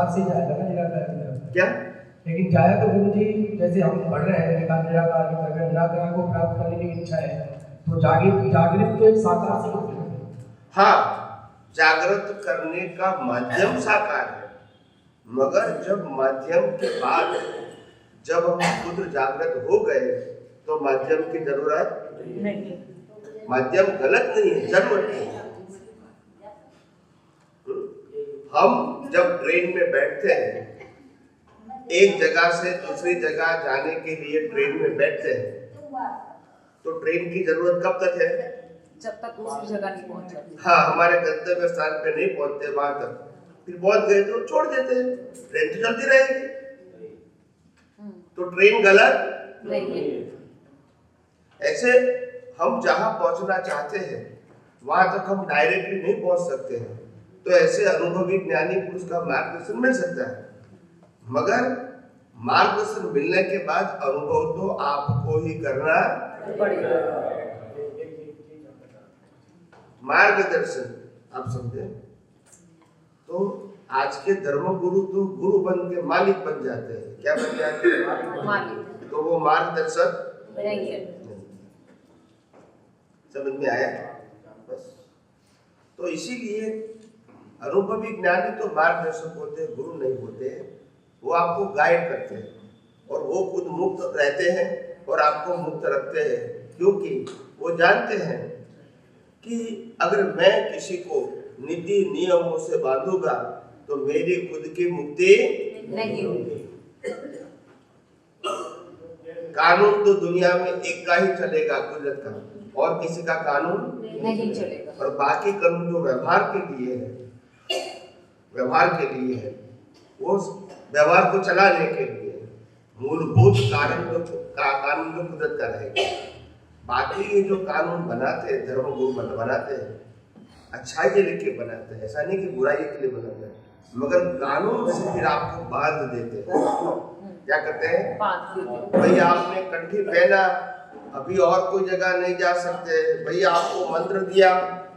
से जाएगा ना निराकार। क्या? लेकिन जाए तो गुरुजी, जैसे हम पढ़ रहे हैं निराकार की तरह, निराकार को प्राप्त करने की इच्छा है, तो जागृत तो एक साकार से होती है। हाँ, जागृत करने का माध्यम साकार है, मगर जब माध्यम के बाद जब हम खुद जागृत हो गए तो माध्यम की जरूरत नहीं। माध्यम गलत नहीं है, जरूरत नहीं है। हम जब ट्रेन में बैठते हैं, एक जगह से दूसरी जगह जाने के लिए ट्रेन में बैठते हैं, तो ट्रेन की जरूरत कब तक है? जब तक दूसरी जगह नहीं पहुंच जाती। हाँ, हमारे गंतव्य स्थान पे नहीं पहुंचते वहां तक, फिर पहुंच गए तो छोड़ देते हैं, ट्रेन तो चलती रहेगी। तो ट्रेन गलत नहीं है। ऐसे हम जहां पहुंचना चाहते हैं वहां तक हम डायरेक्टली नहीं पहुंच सकते हैं, तो ऐसे अनुभवी ज्ञानी पुरुष का मार्गदर्शन मिल सकता है, मगर मार्गदर्शन मिलने के बाद अनुभव तो आपको ही करना पड़ेगा। मार्गदर्शन आप समझे? तो आज के धर्मगुरु तो गुरु बन के मालिक बन जाते हैं। क्या बन जाते हैं? मालिक। तो वो मार्गदर्शक नहीं है। समझ में आया? बस। तो इसीलिए अनुभवी ज्ञानी तो मार्गदर्शक होते हैं, गुरु नहीं होते हैं। वो आपको गाइड करते हैं और वो खुद मुक्त रहते हैं और आपको मुक्त रखते हैं, क्योंकि वो जानते हैं कि अगर मैं किसी को नीति नियमों से बांधूंगा तो मेरी खुद की मुक्ति नहीं होगी। कानून तो दुनिया में एक का ही चलेगा, कुदरत का, और किसी का कानून नहीं चलेगा। और बाकी कानून जो व्यवहार के लिए है, व्यवहार के लिए है, वो व्यवहार को चलाने के लिए मूलभूत कानून तो कुदरत का रहेगा। बाकी ये जो कानून बनाते हैं, धर्म गुरु बनाते हैं, अच्छाई के लिए बनाते हैं, ऐसा नहीं कि बुराई के लिए बनाते हैं, मगर कानून से फिर आपको बांध देते हैं। क्या कहते हैं? भाई आपने कंठी पहना, अभी और कोई जगह नहीं जा सकते। भैया आपको मंत्र दिया,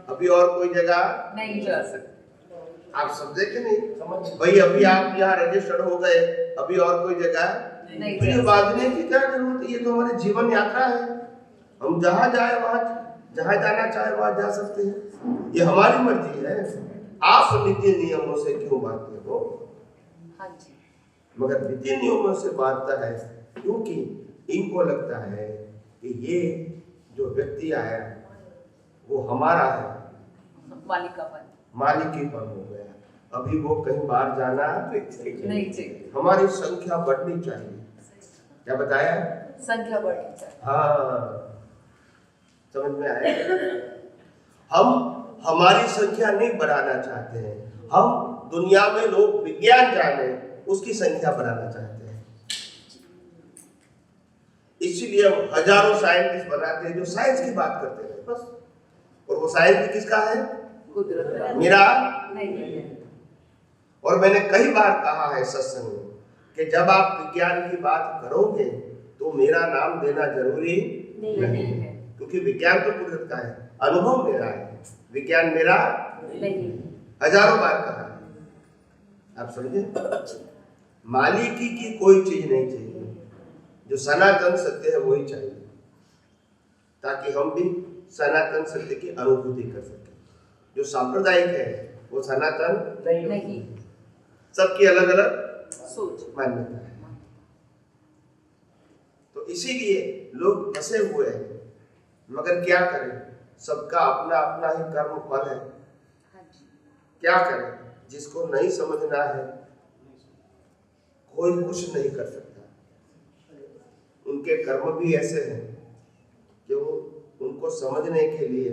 अभी और कोई जगह नहीं जा सकते। आप समझे कि नहीं? भाई अभी आप यहाँ रजिस्टर्ड हो गए, अभी और कोई जगह नहीं। तो ये बांधने की क्या जरूरत है? ये तो हमारी जीवन यात्रा है। हम जहाँ जाए वहाँ, जहाँ जाना चाहे वहाँ जा सकते हैं। ये हमारी मर्जी है। आप नीति नियमों से क्यों बांधते हो? हाँ जी। मगर नीति नियमों से बांधता है क्योंकि इनको लगता है कि ये जो व्यक्ति आया वो हमारा है, मालिकीपन हो गया। अभी वो कहीं बाहर जाना नहीं चाहिए। हमारी संख्या बढ़नी चाहिए। क्या बताया? संख्या बढ़नी चाहिए। हाँ, समझ में आया? हम हमारी संख्या नहीं बढ़ाना चाहते हैं। हम दुनिया में लोग विज्ञान जाने उसकी संख्या बढ़ाना चाहते हैं। इसीलिए हम हजारों साइंटिस्ट बनाते हैं जो साइंस की बात करते हैं बस। और वो साइंस किसका है? कुदरत। मेरा नहीं है। और मैंने कई बार कहा है सत्संग में कि जब आप विज्ञान की बात करोगे तो मेरा नाम देना जरूरी नहीं है, क्योंकि विज्ञान तो कुदरत का है, अनुभव मेरा है, विज्ञान मेरा नहीं। हजारों बार कहा है। आप समझे? मालिकी की कोई चीज नहीं चाहिए, जो सनातन सत्य है वही चाहिए, ताकि हम भी सनातन सत्य की अनुभूति कर सकें। जो सांप्रदायिक है वो सनातन नहीं। सबकी अलग अलग सोच मान्यता है। तो इसीलिए लोग फंसे हुए हैं। मगर क्या करें? सबका अपना अपना ही कर्म फल है। क्या करें? जिसको नहीं समझना है कोई कुछ नहीं कर सकता। उनके कर्म भी ऐसे हैं कि उनको समझने के लिए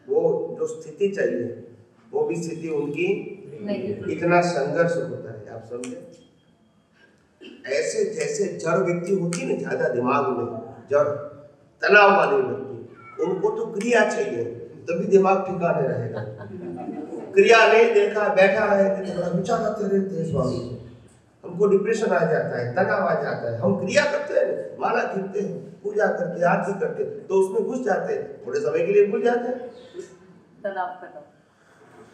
वो जो स्थिति चाहिए वो भी स्थिति उनकी नहीं। इतना संघर्ष होता है। आप समझे? ऐसे जैसे जड़ व्यक्ति होती ना, ज्यादा दिमाग में जड़ तनाव वाले व्यक्ति, उनको तो क्रिया चाहिए तभी दिमाग ठिकाने रहेगा। क्रिया नहीं देखा, बैठा रहे तो बड़ा विचार आते रहते हैं स्वामी, हमको डिप्रेशन आ जाता है, तनाव आ जाता है। हम क्रिया करते हैं, माला खींचते हैं, पूजा करते हैं, आरती करते हैं, तो उसमें घुस जाते हैं, थोड़े समय के लिए भूल जाते हैं तनाव खत्म।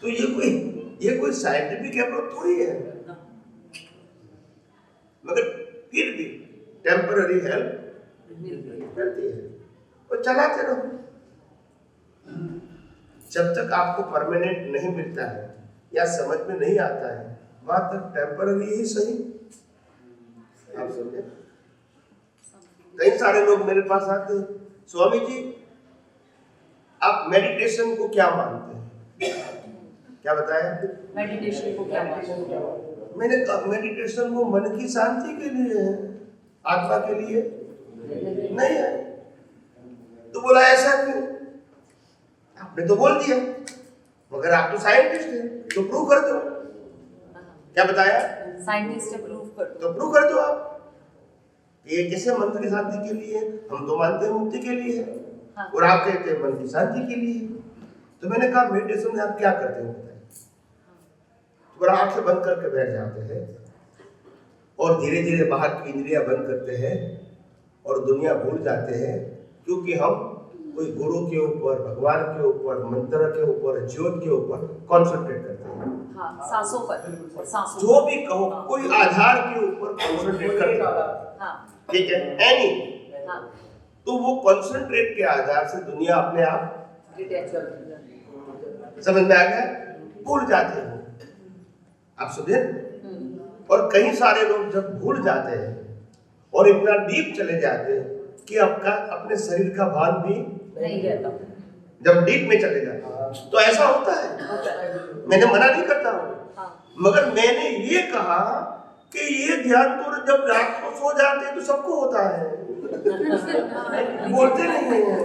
तो ये कोई साइंटिफिक अप्रोच थोड़ी है, मगर फिर भी टेम्पररी हेल्प मिलती है। तो चलाते रहो जब तक आपको परमानेंट नहीं मिलता है या समझ में नहीं आता है, वहां तक टेम्पररी ही सही। आप समझे? कई सारे लोग मेरे पास आते हैं, स्वामी जी आप मेडिटेशन को क्या मानते हैं? क्या बताया? मेडिटेशन को क्या मानते हैं? मैंने कहा मेडिटेशन वो मन की शांति के लिए है, आत्मा के लिए नहीं है। तो बोला ऐसा क्यों? आपने तो बोल दिया, मगर आप तो साइंटिस्ट हैं, तो प्रूव कर दो। क्या बताया? साइंटिस्ट है, प्रूव कर दो। तो प्रूव कर दो आप। ये कैसे मन की शांति के लिए? हम तो मानते हैं मुक्ति के लिए, हाँ। और आप कहते हैं मन की शांति के लिए। तो मैंने कहा मेडिटेशन में आप क्या करते हो बताइए? तो आंखें बंद करके बैठ जाते हैं और धीरे धीरे बाहर की इंद्रियां बंद करते हैं और दुनिया भूल जाते हैं, क्योंकि हम कोई गुरु के ऊपर, भगवान के ऊपर, मंत्र के ऊपर, ज्योत के ऊपर कॉन्सेंट्रेट करते हैं। हाँ, सांसों पर, सांसों जो भी कहो, कोई आधार के ऊपर कॉन्सेंट्रेट करते हैं। हाँ, ठीक है, एनी। हाँ, तो वो कॉन्सेंट्रेट के आधार से दुनिया अपने आप समझ में आ गया, भूल जाते हो। आप समझे? और कई सारे लोग जब भूल जाते हैं और इतना डीप चले जाते हैं कि आपका अपने शरीर का भान भी नहीं रहता, जब डीप में चले जाते तो ऐसा होता है। मैंने मना नहीं करता हूँ, मगर मैंने ये कहा कि ये ध्यान तो जब रात को सो जाते हैं तो सबको होता है, बोलते नहीं है,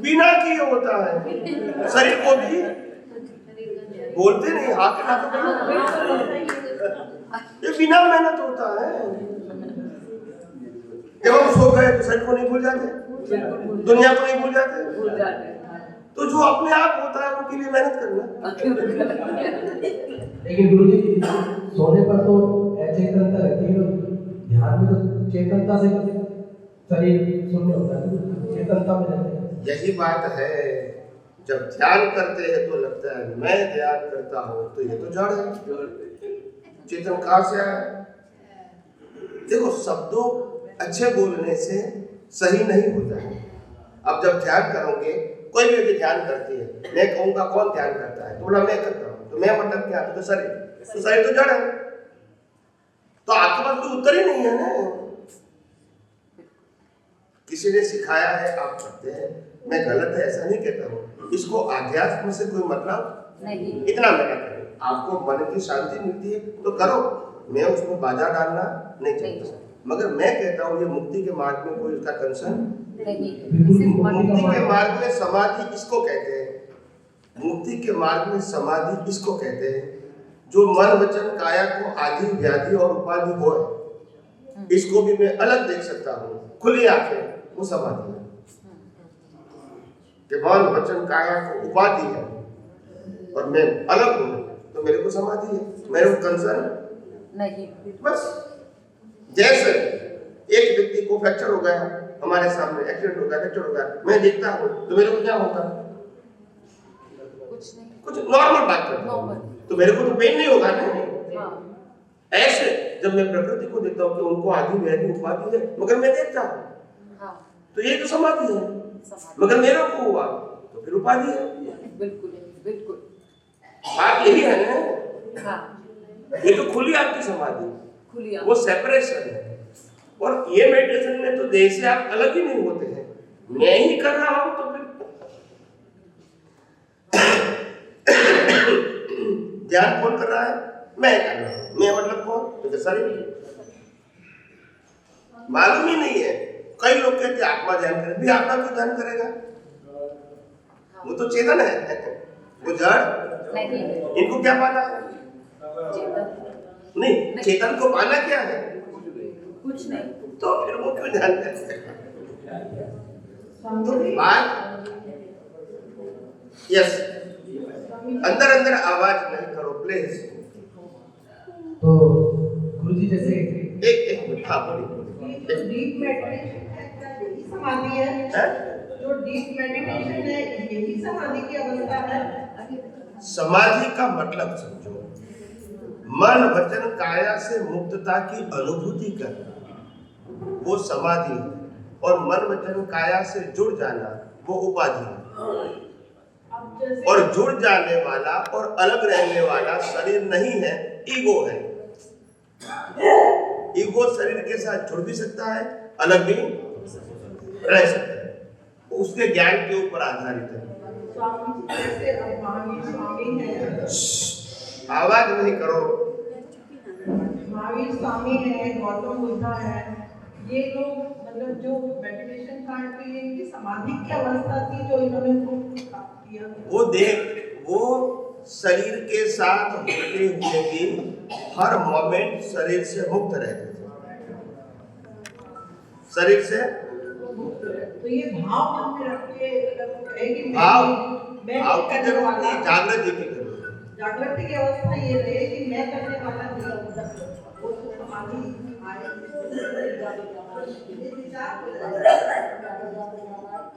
बिना किए होता है, शरीर को भी बोलते नहीं, हाथ ना तो ये बिना मेहनत होता है। जब हम सो गए तो शरीर को नहीं भूल जाते, दुनिया को नहीं भूल जाते, तो जो अपने आप होता है उनके लिए मेहनत करना। लेकिन गुरुजी सोने पर तो अचेतनता रहती है, ध्यान में तो चेतनता से शरीर शून्य होता है, चेतनता में रहते हैं। यही बात है, जब ध्यान करते हैं तो लगता है मैं ध्यान करता हूँ, तो ये तो जड़ है, चेतन कहाँ से आया? देखो, शब्दों अच्छे बोलने से सही नहीं होता है। अब जब ध्यान करोगे, कोई भी व्यक्ति ध्यान करती है, मैं कहूँगा कौन ध्यान करता है, तो बोला मैं करता हूँ, तो मैं मतलब क्या, तो शरीर तो जड़ है, तो आपके पास कोई उत्तर ही नहीं है ना। किसी ने सिखाया है, आप करते हैं, मैं गलत है ऐसा नहीं कहता हूँ, इसको अध्यात्म से कोई मतलब नहीं, इतना मेरा करें, आपको मन की शांति मिलती है तो करो, मैं उसमें बाधा डालना नहीं चाहता, मगर मैं कहता हूँ ये मुक्ति के मार्ग में कोई उसका कंसर्न नहीं। मुक्ति के मार्ग में समाधि इसको कहते हैं, मुक्ति के मार्ग में समाधि इसको कहते हैं, जो मन वचन काया को आदि व्याधि और उपाधि हो, इसको भी मैं अलग देख सकता हूँ, खुली आंखें, वो समाधि है। कि मन वचन काया को उपाधि है और मैं अलग हूँ, तो मेरे को समाधि है, मेरे को कंसर्न नहीं। बस जैसे एक व्यक्ति को फ्रैक्चर हो गया, हमारे सामने एक्सीडेंट हो गया, फ्रैक्चर हो गया, मैं देखता हूँ तो मेरे को क्या होगा? कुछ नहीं, कुछ नॉर्मल बात करता हूँ, तो मेरे को तो पेन नहीं होगा ना। ऐसे जब मैं प्रकृति को देखता हूँ कि उनको आदि व्याधि उपाधि है, मगर मैं देखता हूँ तो ये तो समाधि है, मगर मेरे को हुआ तो फिर उपाधि है। बिल्कुल बिल्कुल, बात यही है ना। ये तो खुली आपकी समाधि, वो सेपरेशन है। और ये मेडिटेशन में तो देह से आप अलग ही नहीं होते हैं, मैं ही कर रहा हूं तो फिर ध्यान कौन कर रहा है? मैं कर रहा हूं। मैं मतलब कौन? तो शरीर। मालूम ही नहीं है। कई लोग कहते हैं आत्मा ध्यान करे, भी आत्मा क्यों ध्यान करेगा? वो तो चेतन है, वो जड़ नहीं। इनको क्या पाना है? नहीं, चेतन को पाना क्या है? कुछ नहीं, तो फिर वो क्यों ध्यान करते हैं? तो बात यस, अंदर अंदर आवाज नहीं करो प्लीज। तो गुरुजी जैसे एक मिनट, हाँ बोलिए। डीप मेडिटेशन यही समाधि है, जो डीप मेडिटेशन है यही समाधि की अवस्था है। समाधि का मतलब समझो, मन वचन काया से मुक्तता की अनुभूति करना, वो समाधि है। और मन वचन काया से जुड़ जाना, वो उपाधि है। और जुड़ जाने वाला और अलग रहने वाला शरीर नहीं है, ईगो है। ईगो शरीर के साथ जुड़ भी सकता है, अलग भी रह सकता है, उसके ज्ञान के ऊपर आधारित है। आवाज नहीं करो। महावीर स्वामी है, गौतम बुद्धा है, ये लोग मतलब जो मेडिटेशन करते हैं, इनकी समाधि की अवस्था थी जो इन्होंने किया। वो देख, वो शरीर के साथ होते हुए भी हर मोमेंट शरीर से मुक्त रहते थे, शरीर से। तो ये भाव मन में रख के भाव की जरूरत नहीं, जागृति की जरूरत। जागृति की अवस्था ये रहे कि मैं करने वाला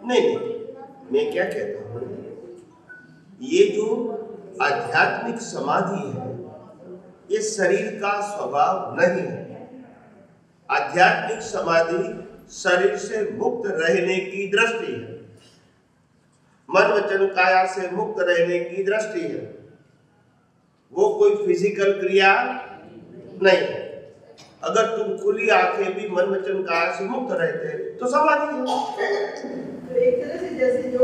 नहीं, मैं क्या कहता हूँ, ये जो आध्यात्मिक समाधि है, ये शरीर का स्वभाव नहीं है। आध्यात्मिक समाधि शरीर से मुक्त रहने की दृष्टि है, मन वचन काया से मुक्त रहने की दृष्टि है। वो कोई फिजिकल क्रिया नहीं है। अगर तुम खुली आंखें भी मन वचन काया से मुक्त रहते तो समाधि है। तो एक तरह से जैसे जो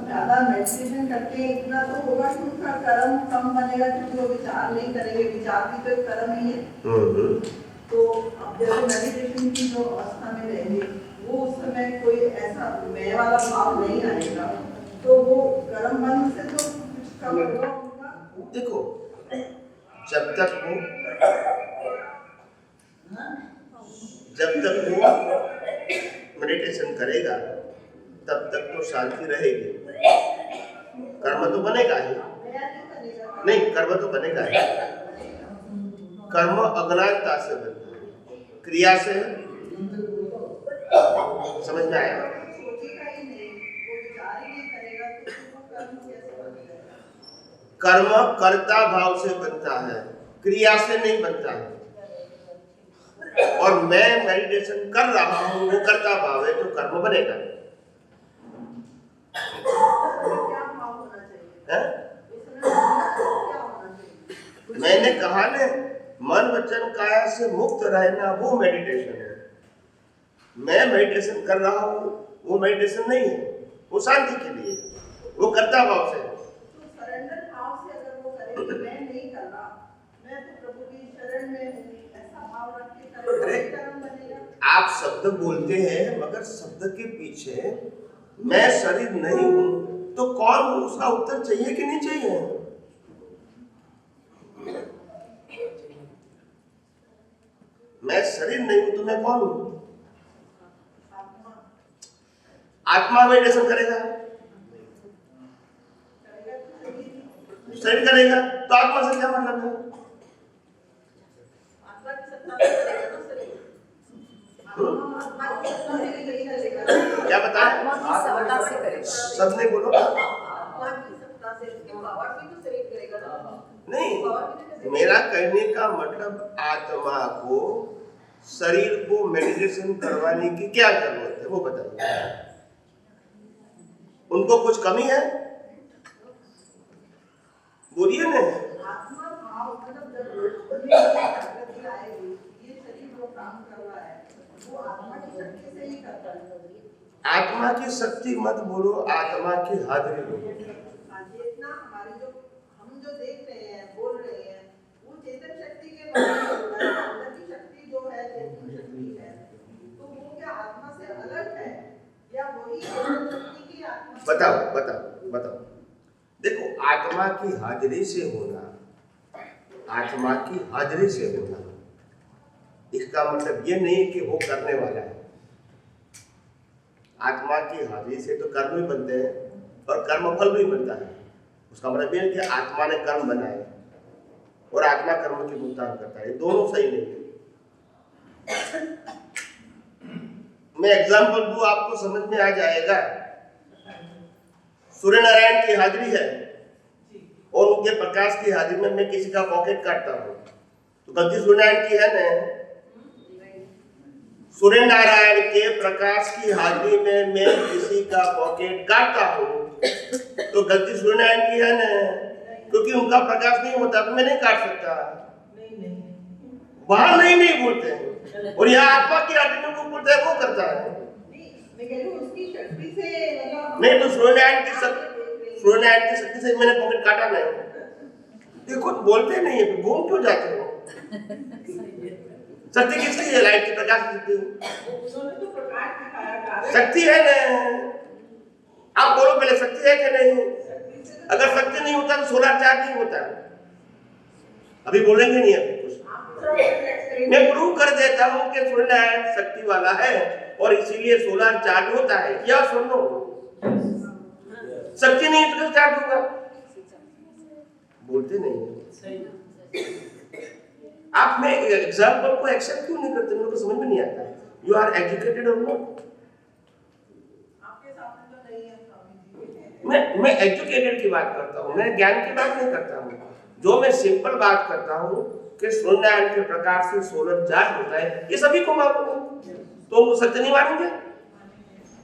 ज्यादा मेडिटेशन करते हैं इतना तो होगा कि उनका कर्म कम बनेगा, क्योंकि वो विचार नहीं करेंगे। विचार भी तो एक कर्म ही है। तो अब जैसे मेडिटेशन की जो अवस्था में रहेंगे वो उस समय कोई ऐसा मैं वाला भाव नहीं आएगा, तो वो कर्म बंद से तो कुछ कम होगा उनका। देखो, जब तक वो मेडिटेशन करेगा तब तक तो शांति रहेगी। कर्म तो बनेगा ही नहीं, कर्म तो बनेगा ही। कर्म अज्ञानता से बनता है, क्रिया से। समझ में आया? कर्म कर्ता भाव से बनता है, क्रिया से नहीं बनता है। और मैं मेडिटेशन कर रहा हूँ, वो कर्ता भाव है, तो कर्म बनेगा। मैंने कहा ने, मन वचन काया से मुक्त रहना वो मेडिटेशन है। मैं मेडिटेशन कर रहा हूँ, वो मेडिटेशन नहीं है, वो शांति के लिए, वो कर्ता भाव से है। सरेंडर भाव से अगर वो करे कि मैं नहीं कर रहा, मैं तो प्रभु की शरण में हूँ, ऐसा भाव रख के करे तो कर्म बनेगा। आप शब्द बोलते हैं, मगर शब्द के पीछे मैं शरीर नहीं हूँ तो कौन हूँ, उसका उत्तर चाहिए कि नहीं चाहिए? मैं शरीर नहीं हूँ तो मैं कौन हूँ? आत्मा मेडिटेशन करेगा, शरीर करेगा, तो आत्मा से क्या मतलब है? क्या बताया? सबने बोलो नहीं। मेरा कहने का मतलब आत्मा को शरीर को मेडिटेशन करवाने की क्या जरूरत है, वो बताइए। उनको कुछ कमी है? बोलिए ना। आत्मा भाव मतलब जब ये शरीर जो काम कर रहा है वो आत्मा की शक्ति से ही करता है। आत्मा की शक्ति मत बोलो, आत्मा की हाजिरी बोलो। चेतना हमारी जो हम जो देख रहे हैं, बोल रहे हैं, वो चेतन शक्ति के बारे में होता है। अंदर की शक्ति जो है चेतन शक्ति है, तो वो क्या आत्मा से अलग है या वही चेतन शक्ति की आत्मा? बताओ। देखो, आत्मा की हाजिरी से होना, आत्मा की हाजिरी से होना, इसका मतलब ये नहीं कि वो करने वाला है। आत्मा की हाजिरी से तो कर्म भी बनते हैं और कर्म फल भी बनता है। उसका मतलब ये कि आत्मा ने कर्म बनाए और आत्मा कर्म की भुगतान करता है, दोनों सही नहीं है। मैं एग्जाम्पल दूं, आपको समझ में आ जाएगा। सूर्य नारायण की हाजिरी है और उनके प्रकाश की हाजिरी में मैं किसी का पॉकेट काटता हूँ, तो गलती सूर्य नारायण की है ना? सूर्य नारायण के प्रकाश की हाजिरी में मैं किसी का पॉकेट काटता हूँ तो गलती सूर्य नारायण की है ना? क्योंकि उनका प्रकाश नहीं होता तो मैं नहीं काट सकता। वहां नहीं बोलते हैं, और यहाँ आत्मा की हाजिरी में वो बोलते हैं, वो करता है। नहीं तो सूर्य नारायण की शक्ति से मैंने पॉकेट काटा नहीं। देखो, बोलते नहीं है, घूम क्यों जाते हो? शक्ति किसकी है? लाइट की, प्रकाश की शक्ति है ना? आप बोलो पहले, शक्ति है कि नहीं? अगर शक्ति नहीं होता तो सोलर चार्ज नहीं होता। अभी बोलेंगे नहीं, अभी कुछ मैं प्रूव कर देता हूँ कि सूर्य नारायण शक्ति वाला है और इसीलिए सोलर चार्ज होता है। क्या सुनो, शक्ति नहीं तो चार्ज होगा? बोलते नहीं। आप में एग्जाम्पल को एक्सेप्ट क्यों नहीं करते? मेरे को समझ में नहीं आता। यू आर एजुकेटेड और नॉट? मैं एजुकेटेड की बात करता हूँ, मैं ज्ञान की बात नहीं करता हूँ। जो मैं सिंपल बात करता हूँ कि सूर्यनारायण के प्रकाश से सोलर चार्ज होता है, ये सभी को मालूम है, तो उनको सत्य नहीं मानेंगे?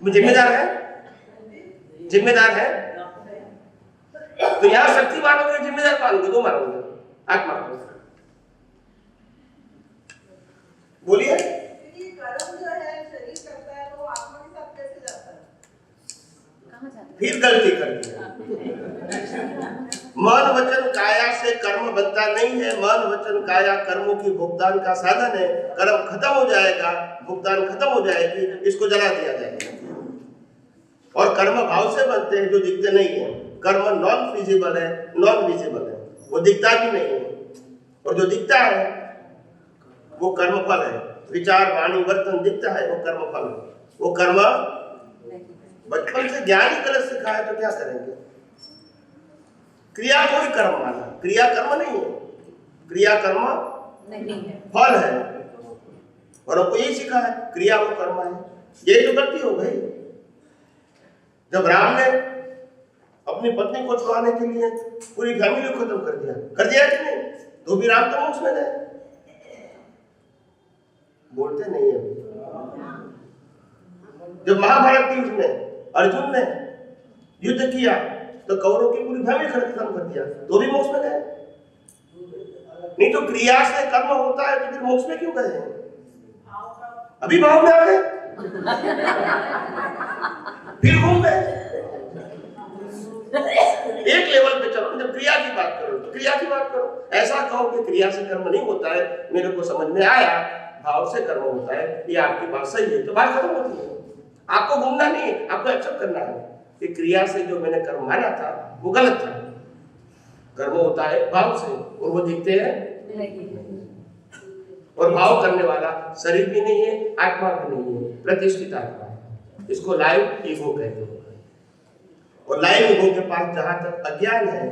जिम्मेदार है, जिम्मेदार है। तो यहाँ शक्ति मानोगे, जिम्मेदार मानोगे, दो मानोगे, आत्मा को। बोलिए। कर्म जो है शरीर करता है तो आत्मा के साथ कैसे जाता है? कहाँ जाता है? फिर गलती कर दिया। मन वचन काया से कर्म बनता नहीं है। मन वचन काया कर्मों की भुगतान का साधन है। कर्म खत्म हो जाएगा, भुगतान खत्म हो जाएगी, इसको जला दिया जाएगा। और कर्म भाव से बनते हैं जो दिखते नहीं है। कर्म नॉन फिजिबल है, नॉन विजिबल है, वो दिखता भी नहीं है। और जो दिखता है वो कर्म फल है। विचार वाणी वर्तन दिखता है, वो कर्म फल है। वो कर्म बचपन से ज्ञान ही गलत सिखा है तो क्या करेंगे? क्रिया को ही कर्म माना, क्रिया कर्म नहीं है, क्रिया कर्म नहीं है, फल है। और हमको यही सिखा है क्रिया वो कर्म है। यही तो गलती हो गई। जब राम ने अपनी पत्नी को छुड़ाने के लिए पूरी फैमिली को खत्म कर दिया कि नहीं? तो भी राम तो मोक्ष में गए। बोलते नहीं है। जब महाभारत युद्ध में अर्जुन ने युद्ध किया तो कौरवों की पूरी फैमिली खत्म कर दिया, तो भी मोक्ष में गए। नहीं तो क्रिया से कर्म होता है तो फिर मोक्ष में क्यों गए? अभी भाव में आ गए, फिर घूम गए। एक लेवल पे चलो, जब क्रिया की बात करो तो क्रिया की बात करो। ऐसा कहो कि क्रिया से कर्म नहीं होता है, मेरे को समझ में आया, भाव से कर्म होता है, ये आपकी बात सही है, तो बात खत्म होती है। आपको घूमना नहीं है, आपको एक्सेप्ट करना है कि क्रिया से जो मैंने कर्म माना था वो गलत था। कर्म होता है भाव से, और वो दिखते हैं। और भाव करने वाला शरीर भी नहीं है, आत्मा भी नहीं है, प्रतिष्ठित आत्मा है। इसको लाइव ईगो कहते हैं। और लाइव ईगो के पास जहां तक अज्ञान है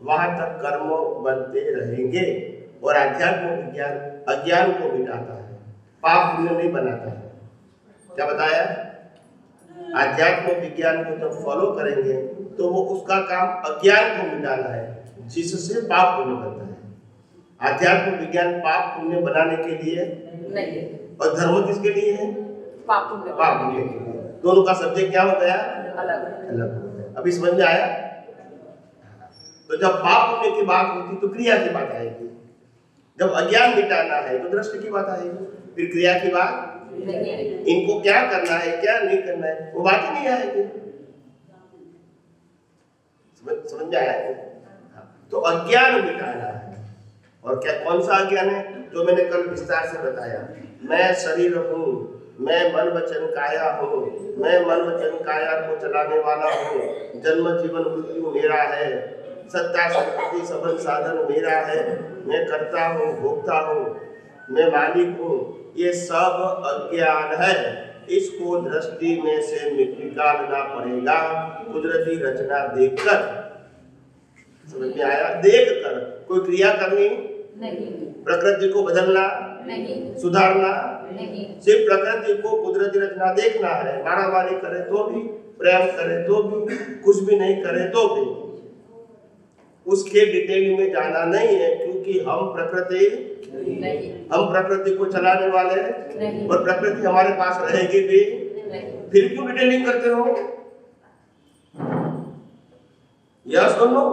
वहां तक कर्म बनते रहेंगे। और आध्यात्म विज्ञान अज्ञान को मिटाता है, पाप पुण्य नहीं बनाता है। क्या बताया? आध्यात्म विज्ञान को जब फॉलो करेंगे तो वो उसका काम अज्ञान को मिटाना है, जिससे पाप पुण्य बनता है। आध्यात्म विज्ञान पाप पुण्य बनाने के लिए नहीं, और धर्म किसके लिए है? पाप पुण्य, पाप पुण्य के लिए। दोनों का सब्जेक्ट क्या हो गया? अलग अलग। अभी समझ में आया? तो जब पाप पुण्य की बात होती तो क्रिया की बात आएगी। जब अज्ञान मिटाना है तो दृष्टि की बात आएगी, फिर क्रिया की बात नहीं आएगी। इनको क्या करना है क्या नहीं करना है वो बात ही नहीं आएगी। समझ में आया? तो अज्ञान मिटाना है। और क्या, कौन सा अज्ञान है? जो मैंने कल विस्तार से बताया। मैं शरीर हूँ, मैं मन वचन काया हूँ, मैं मन वचन काया को चलाने वाला हूँ, जन्म जीवन मृत्यु मेरा है, सत्ता संपत्ति सबल साधन मेरा है, मैं करता हूँ भोगता हूँ, मैं मालिक हूँ। ये सब अज्ञान है। इसको दृष्टि में से निकालना पड़ेगा, कुदरती रचना देखकर। समझ में आया? देखकर। कोई क्रिया करनी नहीं, प्रकृति को बदलना नहीं, सुधारना नहीं, सिर्फ प्रकृति को कुदरती रचना देखना है। मारामारी करे तो भी, प्रेम करे तो भी, कुछ भी नहीं करे तो भी, उसके डिटेल में जाना नहीं है, क्योंकि हम प्रकृति नहीं, हम प्रकृति को चलाने वाले नहीं, और प्रकृति हमारे पास रहेगी भी नहीं। फिर क्यों डिटेलिंग करते हो? यस और नो?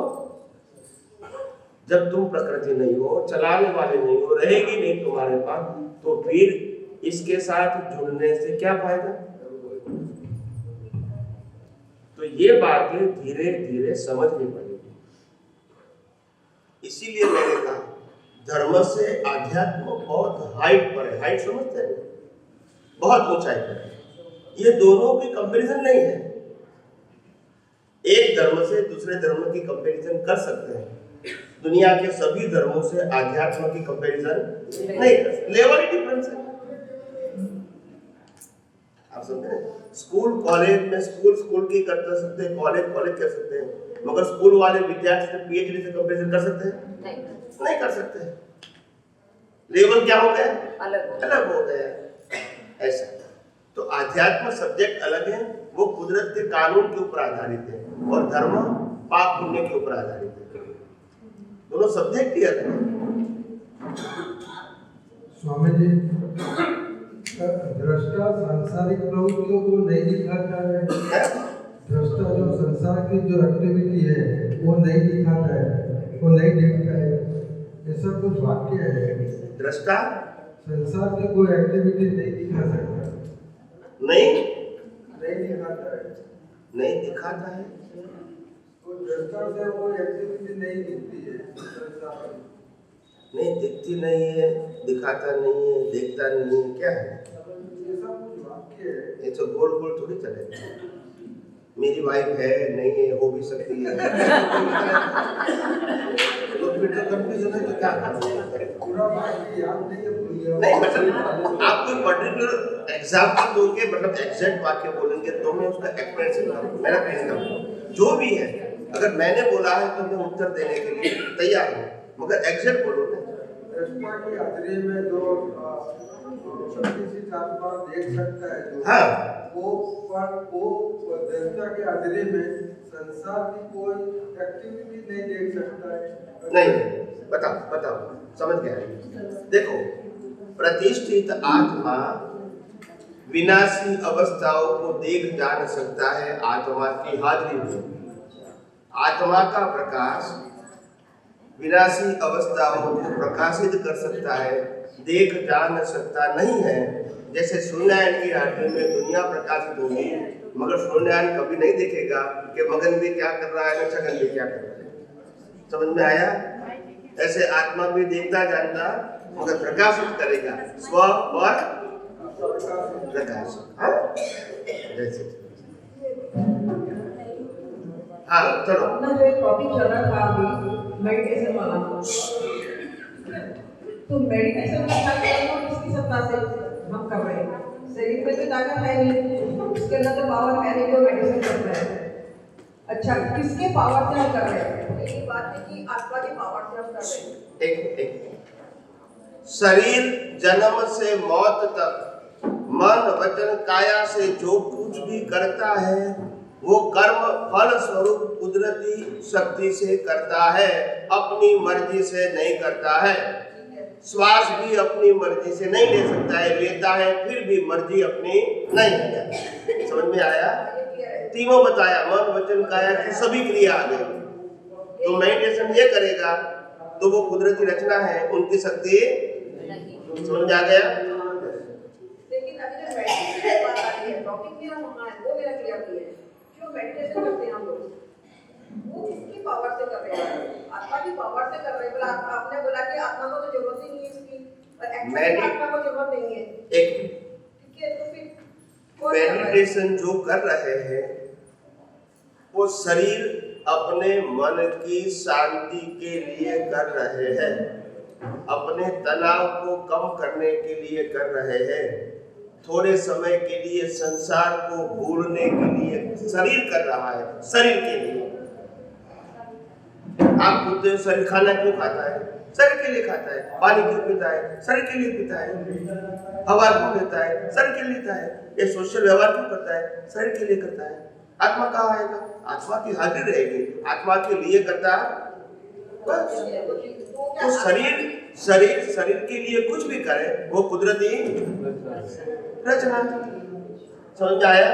जब तुम प्रकृति नहीं हो, चलाने वाले नहीं हो, रहेगी नहीं तुम्हारे पास, तो फिर इसके साथ जुड़ने से क्या फायदा? तो ये बातें धीरे धीरे समझनी पड़ेगी। इसीलिए मैंने कहा धर्म से आध्यात्म बहुत हाइट पर है। हाइट समझते हैं? बहुत ऊंचाई पर है। ये दोनों की कंपैरिजन नहीं है। एक धर्म से दूसरे धर्म की कंपैरिजन कर सकते हैं, दुनिया के सभी धर्मों से आध्यात्म की कंपैरिजन नहीं कर सकते। लेवल ही डिफरेंस है। आप समझे? स्कूल कॉलेज में स्कूल की कर सकते हैं, कॉलेज कर सकते हैं, मगर स्कूल वाले विद्यार्थी से पीएचडी से कंपैरिजन कर सकते हैं? नहीं कर सकते। लेवल क्या हो गया? अलग हो गया। ऐसा तो आध्यात्म सब्जेक्ट अलग है, वो कुदरत के कानून के ऊपर आधारित है, और धर्म पाप पुण्य के ऊपर आधारित है। दोनों सब्जेक्ट ही अलग है। स्वामी जी, दृष्टा सांसारिक प्रवृत्तियों को नहीं दिखाता है। दृष्टा जो संसार की जो एक्टिविटी है वो नहीं दिखाता है, वो नहीं दिखता है, ऐसा कुछ वाक्य है। दृष्टा संसार की कोई एक्टिविटी नहीं दिखा सकता, नहीं दिखाता है, नहीं दिखाता है। तो दृष्टा से वो एक्टिविटी नहीं दिखती है संसार में। नहीं दिखती नहीं है, दिखाता नहीं है, देखता नहीं है, क्या है? ऐसा कुछ वाक्य है। ये तो गोल गोल थोड़ी चलेगा। मेरी वाइफ है, नहीं है, हो भी सकती है। तो फिर तो कंफ्यूजन है, तो क्या करें? पूरा वाक्य याद नहीं है, भूल गया। नहीं मतलब आप कोई पर्टिकुलर एग्जाम्पल दोगे, मतलब एग्जैक्ट वाक्य बोलेंगे तो मैं उसका एक्सप्लेनेशन करूँ। मेरा कहने का जो भी है, अगर मैंने बोला है तो मैं उत्तर देने के लिए तैयार हूँ, मगर एग्जैक्ट बोलो ना। दृष्टा की हाजिरी में जो शक्तिशील आत्मा देख सकता है, जो हाँ, वो दृष्टा की हाजिरी में संसार की कोई एक्टिविटी नहीं देख सकता है। नहीं बताओ समझ गया है। देखो, प्रतिष्ठित आत्मा विनाशी अवस्थाओं को देख जान सकता है आत्मा की हाजिरी में। आत्मा का प्रकाश विनाशी अवस्थाओं को प्रकाशित कर सकता है, देख जान सकता नहीं है। जैसे सूर्यनारायण की हाजिरी में दुनिया प्रकाशित होगी, मगर सूर्यनारायण कभी नहीं देखेगा कि मगन भी क्या कर रहा है, नक्षगन भी क्या कर रहा है। समझ में आया? ऐसे आत्मा भी देखता जानता मगर प्रकाशित करेगा, स्व और प्रकाश। जैसे हाँ चलो, अपना जो एक टॉपिक चल रहा था अभी मेडिटेशन वाला, तो मेडिटेशन का किसकी सत्ता से हम कर रहे हैं? शरीर में तो ताकत है नहीं, उसके अंदर तो पावर है नहीं जो मेडिटेशन कर रहे हैं। अच्छा, किसके पावर से हम कर रहे हैं? ये बात है कि आत्मा के पावर से हम कर रहे हैं। एक शरीर जन्म से मौत तक मन वचन काया से जो कुछ भी करता है वो कर्म फल स्वरूप कुदरती शक्ति से करता है, अपनी मर्जी से नहीं करता है। श्वास भी अपनी मर्जी से नहीं ले सकता है, लेता है फिर भी मर्जी अपनी नहीं है। समझ में आया? तीनों बताया, मन वचन काया की सभी क्रिया आ गई। तो मेडिटेशन ये करेगा तो वो कुदरती रचना है, उनकी शक्ति समझ आ गया? लेकिन अभी जो मेडिटेशन की बात आ रही है, टॉपिक मेरा वहाँ है, वो मेरा क्लियर नहीं है। जो मेडिटेशन करते हैं हम लोग, वो किसकी पावर से कर रहे हैं? आत्मा की पावर से कर रहे हैं। बोला आपने बोला कि आत्मा को तो जरूरत ही नहीं है इसकी, और एक्चुअली आत्मा को जरूरत नहीं है। एक ठीक है, तो फिर मेडिटेशन जो कर रहे हैं वो शरीर अपने मन की शांति के लिए कर रहे हैं, अपने तनाव को कम करने के लिए कर रहे हैं, थोड़े समय के लिए संसार को भूलने के लिए शरीर कर रहा है, शरीर के लिए। आप खुद शरीर खाना क्यों खाता है? शरीर के लिए खाता है। पानी क्यों पीता है? शरीर के लिए पीता है। हवा क्यों लेता है? शरीर के लिए लेता है। ये सोशल व्यवहार क्यों करता है? शरीर के लिए करता है। आत्मा कहाँ आएगा? आत्मा की हाजिर रहेगी, आत्मा के लिए करता है बस। तो शरीर के लिए कुछ भी करे वो कुदरती रचना। समझ आया?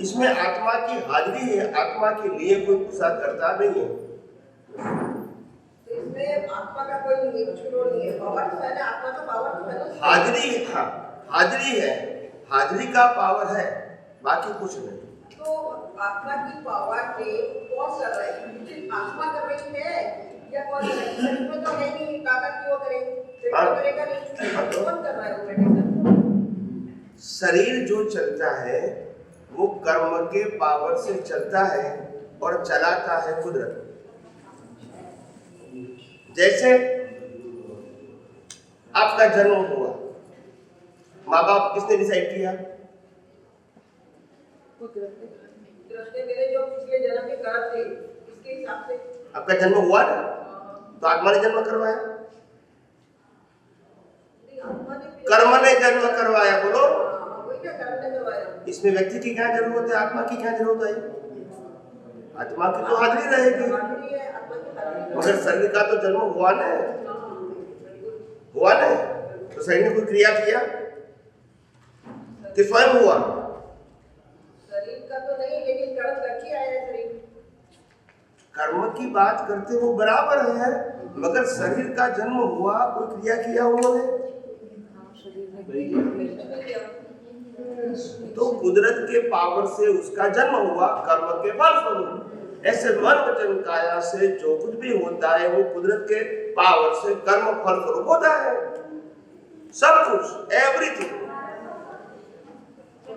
इसमें आत्मा की हाजिरी है, आत्मा के लिए कोई दूसरा करता नहीं है। इसमें आत्मा का कोई कुछ रोल नहीं है। पावर तो है ना, आत्मा का पावर तो है ना। हाजिरी, हाँ हाजिरी है, हाजिरी का पावर है, बाकी कुछ नहीं। तो आत्मा की पावर से कौन कर रहा है? आत्मा कर रही है या कौन कर रहा है? शरीर में तो है नहीं, ताकत क्यों करेगी? करेगा नहीं, कौन कर रहा है वो मेडिटेशन? शरीर जो चलता है वो कर्म के पावर से चलता है और चलाता है कुदरत। जैसे आपका जन्म हुआ, माँ बाप किसने डिसाइड किया? मेरे जो पिछले जन्म के कर्म थे इसके हिसाब से आपका जन्म हुआ ना, तो आत्मा ने जन्म करवाया, कर्म ने जन्म करवाया। बोलो, इसमें व्यक्ति की क्या जरूरत है? आत्मा की क्या जरूरत है? आत्मा की तो हाजिरी रहेगी, मगर शरीर का तो जन्म हुआ ना। हुआ नहीं, तो शरीर ने कोई क्रिया किया कि स्वयं हुआ? शरीर का तो नहीं, लेकिन कर्म करके आया है शरीर। कर्म की बात करते वो बराबर है, मगर शरीर का जन्म हुआ, कोई क्रिया किया उन्होंने? तो कुदरत के पावर से उसका जन्म हुआ, कर्म के फल स्वरूप। ऐसे मन वचन काया से जो कुछ भी होता है वो कुदरत के पावर से कर्म फल स्वरूप होता है, सब कुछ, एवरीथिंग।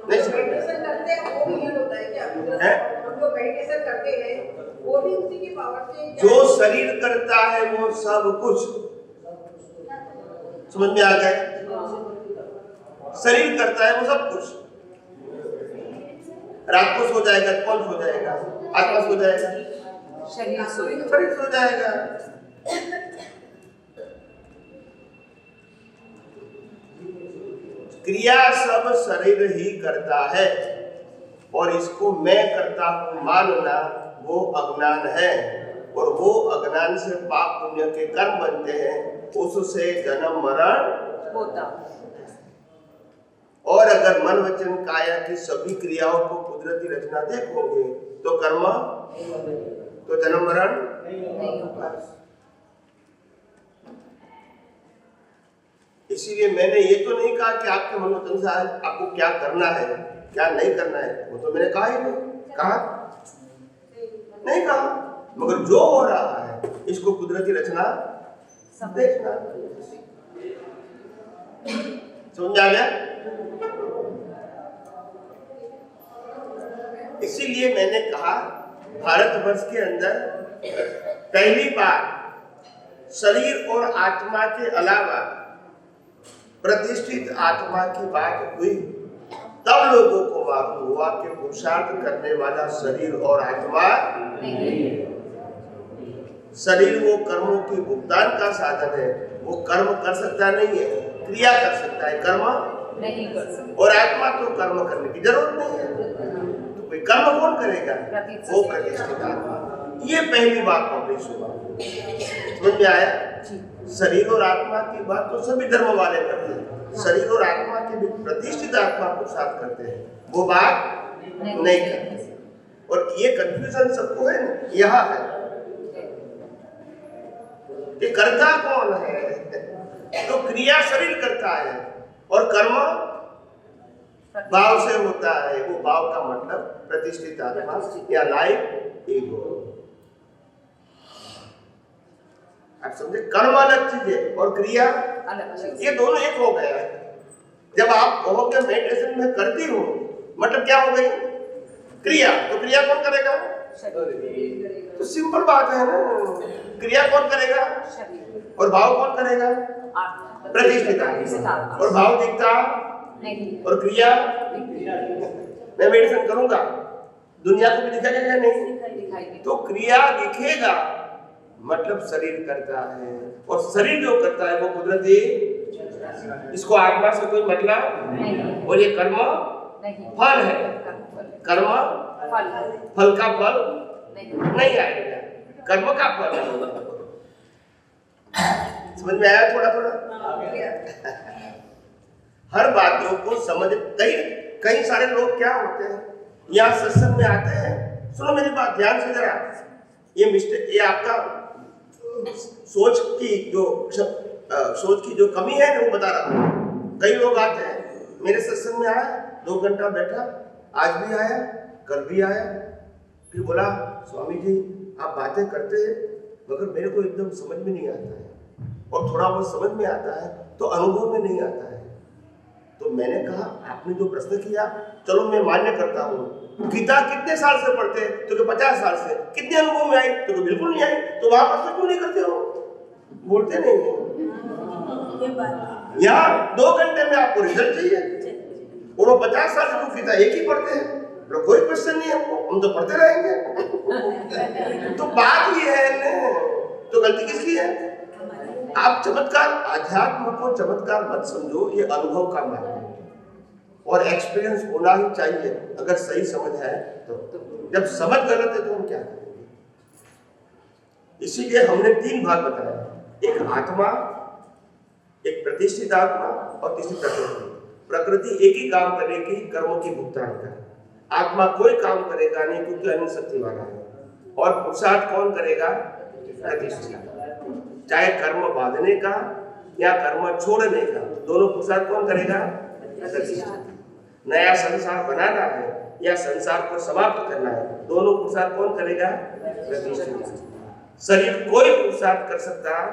मेडिटेशन करते हैं वो भी ये होता है क्या? हम लोग मेडिटेशन करते हैं वो भी उसी की पावर से? जो शरीर करता है वो सब कुछ, समझ में आ गया? शरीर करता है वो सब कुछ। रात को सो जाएगा, कौन सो जाएगा? आत्मा सो जाएगा, शरीर सो जाएगा। क्रिया सब शरीर ही करता है, और इसको मैं करता हूं मानना वो अज्ञान है, और वो अज्ञान से पाप पुण्य के कर्म बनते हैं, उससे जन्म मरण होता। और अगर मन वचन काया की सभी क्रियाओं को कुदरती रचना देखोगे तो कर्म, तो जन्म मरण नहीं होगा। इसीलिए मैंने ये तो नहीं कहा कि आपके मन वचन से आपको क्या करना है क्या नहीं करना है, वो तो मैंने कहा ही नहीं कहा, मगर जो हो रहा है इसको कुदरती रचना देखना। समझ आ गया? इसीलिए मैंने कहा भारतवर्ष के अंदर पहली बार शरीर और आत्मा के अलावा प्रतिष्ठित आत्मा की बात हुई, तब लोगों को मालूम हुआ कि पुरुषार्थ करने वाला शरीर और आत्मा नहीं। शरीर वो कर्मों के भुगतान का साधन है, वो कर्म कर सकता नहीं है, क्रिया कर सकता है, कर्म नहीं कर सकता। और आत्मा तो कर्म करने की जरूरत नहीं है, तो कोई कर्म कौन करेगा? वो प्रतिष्ठित आत्मा। ये पहली बात पब्लिश हुआ, समझ में आया? शरीर और आत्मा की बात तो सभी धर्म वाले करते हैं, शरीर और आत्मा के भी प्रतिष्ठित आत्मा को साथ करते हैं, वो बात नहीं करते। और ये कंफ्यूजन सबको है ना, यहाँ है कि करता कौन है? तो क्रिया शरीर करता है और कर्म भाव से होता है। वो भाव का मतलब प्रतिष्ठित आत्मा या लाइफ ईगो। आप समझे? कर्म अलग चीज है और क्रिया अलग चीज, ये दोनों एक हो गया। जब आप कहोगे मेडिटेशन में करती हूँ, मतलब क्या हो गई? क्रिया। तो क्रिया कौन करेगा? तो सिंपल बात है ना, क्रिया कौन करेगा? और भाव कौन करेगा? प्रतिष्ठित आत्मा। और भाव दिखता नहीं, और क्रिया मैं मेडिटेशन करूंगा, दुनिया को भी दिखेगा या नहीं? तो क्रिया दिखेगा, मतलब शरीर करता है, और शरीर जो करता है वो कुदरती, इसको आत्मा से कोई मतलब नहीं। और ये कर्म फल है, कर्म फल का फल नहीं आएगा, कर्म का फल है। समझ में आया? थोड़ा थोड़ा हर बातों को समझ। कई सारे लोग क्या होते हैं, यहाँ सत्संग में आते हैं, सुनो मेरी बात ध्यान से जरा, ये मिस्टेक, ये आपका सोच की जो कमी है ना, वो बता रहा हूँ। कई लोग आते हैं मेरे सत्संग में, आया 2 घंटा बैठा, आज भी आया, कल भी आया, फिर बोला स्वामी जी आप बातें करते हैं मगर मेरे को एकदम समझ में नहीं आता है, और थोड़ा बहुत समझ में आता है तो अनुभव में नहीं आता है। तो मैंने कहा आपने जो प्रश्न किया, चलो मैं मान्य करता हूँ, गीता कितने साल से पढ़ते हैं? तो 50 साल से। कितने अनुभव में आई? तो बिल्कुल नहीं आई। तो वहां प्रश्न क्यों नहीं करते हो? बोलते नहीं हो। यहाँ 2 घंटे में आपको रिजल्ट चाहिए, और वो 50 साल से वो गीता एक ही पढ़ते हैं, तो कोई क्वेश्चन नहीं है हमको, हम तो पढ़ते रहेंगे। तो बात ये है, तो गलती किसकी है? आप चमत्कार, अध्यात्म को चमत्कार मत समझो, ये अनुभव का मार्ग है, और एक्सपीरियंस होना ही चाहिए अगर सही समझ है तो। जब समझ गलत है तो हम क्या करेंगे? इसीलिए हमने 3 भाग बताया, एक आत्मा, एक प्रतिष्ठित आत्मा और तीसरी प्रकृति। प्रकृति एक ही काम करेगी, कर्मों की भुगतान का। आत्मा कोई काम करेगा नहीं क्योंकि अनंत शक्ति वाला है। और पुरुषार्थ कौन करेगा? प्रतिष्ठित। चाहे कर्म बांधने का या कर्म छोड़ने का, दोनों पुरुषार्थ कौन करेगा? प्रतिष्ठित। नया संसार बनाना है या संसार को समाप्त करना है, दोनों पुरुषार्थ कौन करेगा? प्रतिष्ठित। शरीर कोई पुरुषार्थ कर सकता है,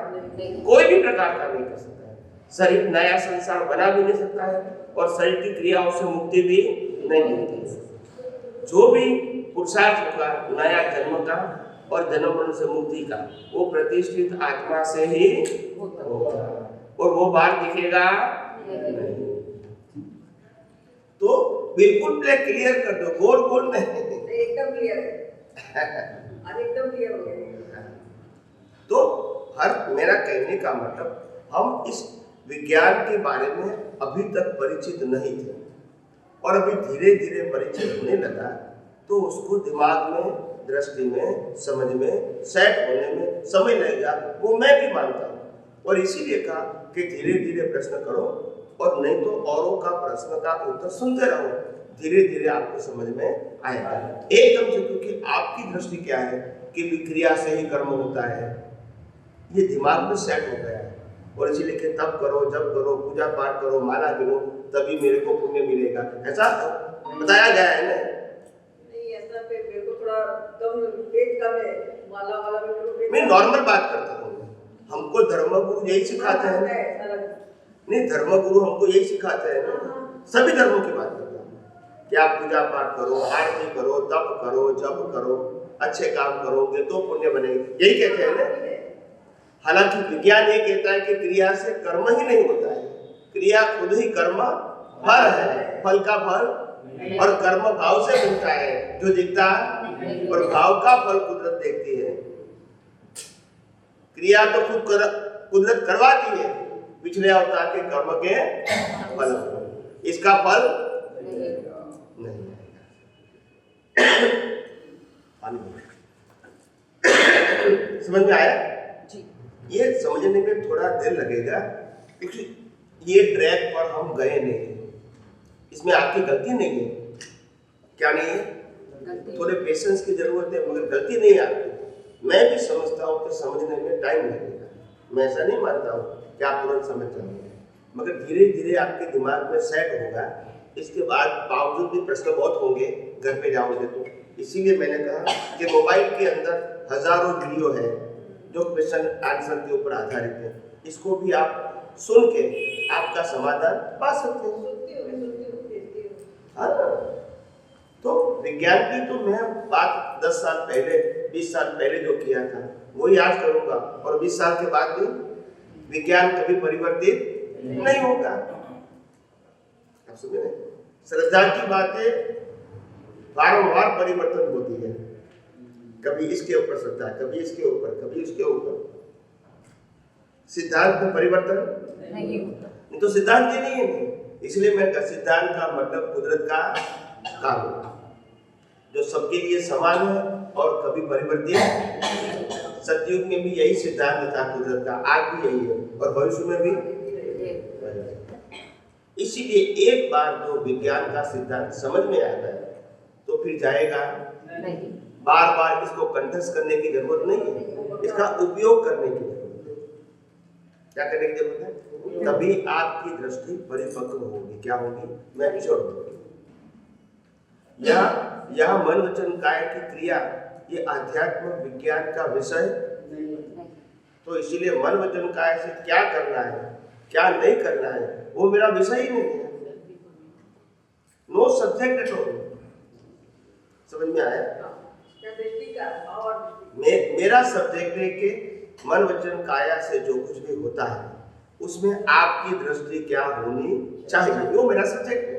कोई भी प्रकार का नहीं कर सकता है। शरीर नया संसार बना भी नहीं सकता है और शरीर की क्रियाओं से मुक्ति भी नहीं मिलती। जो भी पुरुषार्थ होगा नया जन्म का और जन्म मरण से मुक्ति का, वो प्रतिष्ठित आत्मा से ही होगा और वो बाहर दिखेगा नहीं। तो बिल्कुल क्लियर कर दो, गोल गोल नहीं, एकदम क्लियर है। आज एकदम क्लियर हो गया। तो मेरा कहने का मतलब, हम इस विज्ञान के बारे में अभी तक परिचित नहीं थे और अभी धीरे धीरे परिचित होने लगा तो उसको दिमाग में, दृष्टि में, समझ में, सेट होने में समय लगेगा, वो मैं भी मानता हूँ। और इसीलिए कहा कि धीरे धीरे प्रश्न करो और नहीं तो औरों का प्रश्न का उत्तर सुनते रहो, धीरे धीरे आपको समझ में आएगा एकदम से। क्योंकि आपकी दृष्टि क्या है कि विक्रिया से ही कर्म होता है, ये दिमाग में सेट हो गया है। और इसीलिए कि तब करो, जब करो, पूजा पाठ करो, माला गिनो, तभी मेरे को पुण्य मिलेगा, ऐसा बताया गया है ना? नहीं, ऐसा पे मेरे को थोड़ा कम पेट कम है, माला वाला में मेरे को मैं नॉर्मल बात करता हूँ। हमको धर्मगुरु यही सिखाते हैं। नहीं, धर्मगुरु हमको यही सिखाते हैं ना, सभी धर्मों की बात करता हूँ कि आप पूजा पाठ करो, आरती करो, तप करो, जप करो, अच्छे काम करोगे तो पुण्य बनेगी, यही कहते हैं ना। हालांकि विज्ञान ये कहता है कि क्रिया से कर्म ही नहीं होता है, क्रिया खुद ही कर्म फल है, फल का फल, और कर्म भाव से मिलता है जो दिखता है, और भाव का फल कुदरत देखती है। क्रिया तो खुद कुदरत करवाती है, पिछले अवतार के कर्म के फल, इसका फल नहीं आएगा। समझ में आया? ये समझने में थोड़ा देर लगेगा क्योंकि ये ट्रैक पर हम गए नहीं, इसमें आपकी गलती नहीं है। क्या नहीं है? थोड़े पेशेंस की जरूरत है, मगर गलती नहीं है आपकी। मैं भी समझता हूँ कि समझने में टाइम लगेगा, मैं ऐसा नहीं मानता हूँ कि आप तुरंत समझ जाओगे, मगर धीरे धीरे आपके दिमाग में सेट होगा। इसके बाद बावजूद भी प्रश्न बहुत होंगे घर पे जाओगे तो, इसीलिए मैंने कहा कि मोबाइल के अंदर हजारों वीडियो है जो क्वेश्चन आंसर के ऊपर आधारित है, इसको भी आप सुन के आपका समाधान पा सकते हो। तो विज्ञान की तो मैं बात 10 साल पहले, 20 साल पहले जो किया था वही आज करूंगा, और 20 साल के बाद भी विज्ञान कभी परिवर्तित नहीं होगा। आप समझ रहे? श्रद्धा की बातें बारंबार परिवर्तन होती है, कभी इसके ऊपर श्रद्धा, कभी इसके ऊपर, कभी इसके ऊपर। सिद्धांत में परिवर्तन नहीं होता, नहीं तो सिद्धांत ही नहीं है। इसलिए मैं सिद्धांत का मतलब कुदरत का कानून जो सबके लिए समान है और कभी परिवर्तित। सतयुग में भी यही सिद्धांत था कुदरत का, आज भी यही है और भविष्य में भी। इसीलिए एक बार जो विज्ञान का सिद्धांत समझ में आता है तो फिर जाएगा नहीं, बार बार इसको कंठस्थ करने की जरूरत नहीं है, इसका उपयोग करने की जरूरत है। क्या करने की जरूरत है? तभी आपकी दृष्टि परिपक्व होगी। क्या होगी? मैच्योर होगी। यह मन वचन काया की क्रिया ये आध्यात्म विज्ञान का विषय, तो इसीलिए मन वचन काया से क्या करना है, क्या नहीं करना है, वो मेरा विषय ही नहीं है। No subject at all. समझ में आया? मेरा सब्जेक्ट है कि मन वचन काया से जो कुछ भी होता है उसमें आपकी दृष्टि क्या होनी चाहिए, वो मेरा सब्जेक्ट है।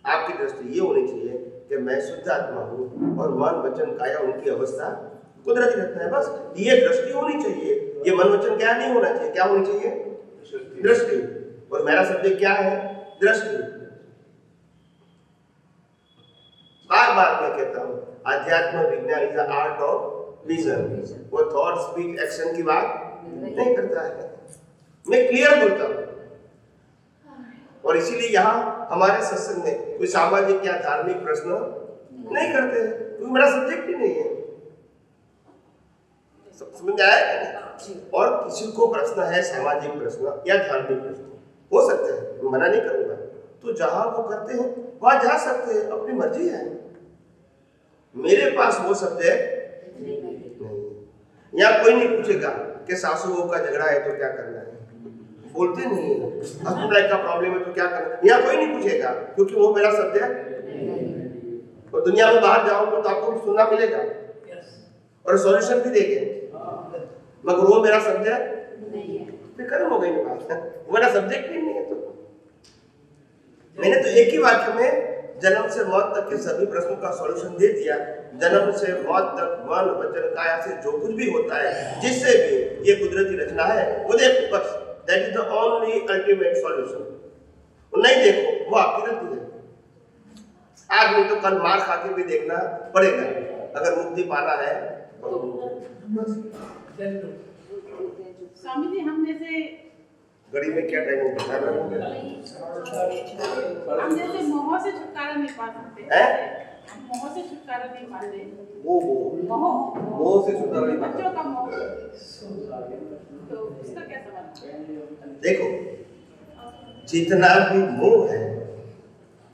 आपकी दृष्टि ये होनी चाहिए कि मैं शुद्ध आत्मा हूँ और मन वचन काया उनकी अवस्था कुदरती रखना है, बस ये दृष्टि होनी चाहिए। ये मन वचन क्या नहीं होना चाहिए, क्या होनी चाहिए? दृष्टि। और मेरा सब्जेक्ट क्या है? दृष्टि। बार बार मैं कहता हूँ अध्यात्म विज्ञान is the art of vision. वो थॉट स्पीच एक्शन की बात नहीं करता है। मैं क्लियर बोलता हूँ। और इसीलिए यहाँ हमारे सत्संग में कोई सामाजिक या धार्मिक प्रश्न नहीं करते हैं, क्योंकि मेरा सब्जेक्ट ही नहीं है। समझ में आया क्या? और किसी को प्रश्न है सामाजिक प्रश्न या धार्मिक प्रश्न, हो सकते हैं, मना नहीं करूंगा, तो जहां वो करते हैं वहां जा सकते हैं, अपनी मर्जी है। मेरे पास वो सब्जेक्ट नहीं। यहाँ कोई नहीं पूछेगा कि सासू बहू का झगड़ा है तो क्या करना है, बोलते नहीं है। हस्बैंड वाइफ का प्रॉब्लम है तो क्या करना है, यहाँ कोई नहीं पूछेगा, क्योंकि वो मेरा सब्जेक्ट। और दुनिया में बाहर जाओगे तो आपको सुनना मिलेगा और सॉल्यूशन भी देंगे, मगर वो मेरा सब्जेक्ट नहीं है। फिर खत्म हो गई बात, वो मेरा सब्जेक्ट ही नहीं है। तो मैंने तो एक ही वाक्य में जन्म से मौत तक के सभी प्रश्नों का सॉल्यूशन दे दिया। जन्म से मौत तक मन वचन काया से जो कुछ भी होता है, जिससे भी ये कुदरती रचना है, वो देखो बस, that is the only ultimate solution. नहीं देखो वो आपकी गलती है। आज नहीं तो कल मार खा के भी देखना पड़ेगा अगर मुक्ति पाना है तो। स्वामी जी, हम जैसे घड़ी में क्या टाइम बता रहा हूँ, हम जैसे मोह से छुटकारा नहीं पा सकते, हम मोह से छुटकारा नहीं पाते। मोह से छुटकारा नहीं पाते, बच्चों का मोह, तो उसका क्या समाधान? देखो, जितना भी मोह है,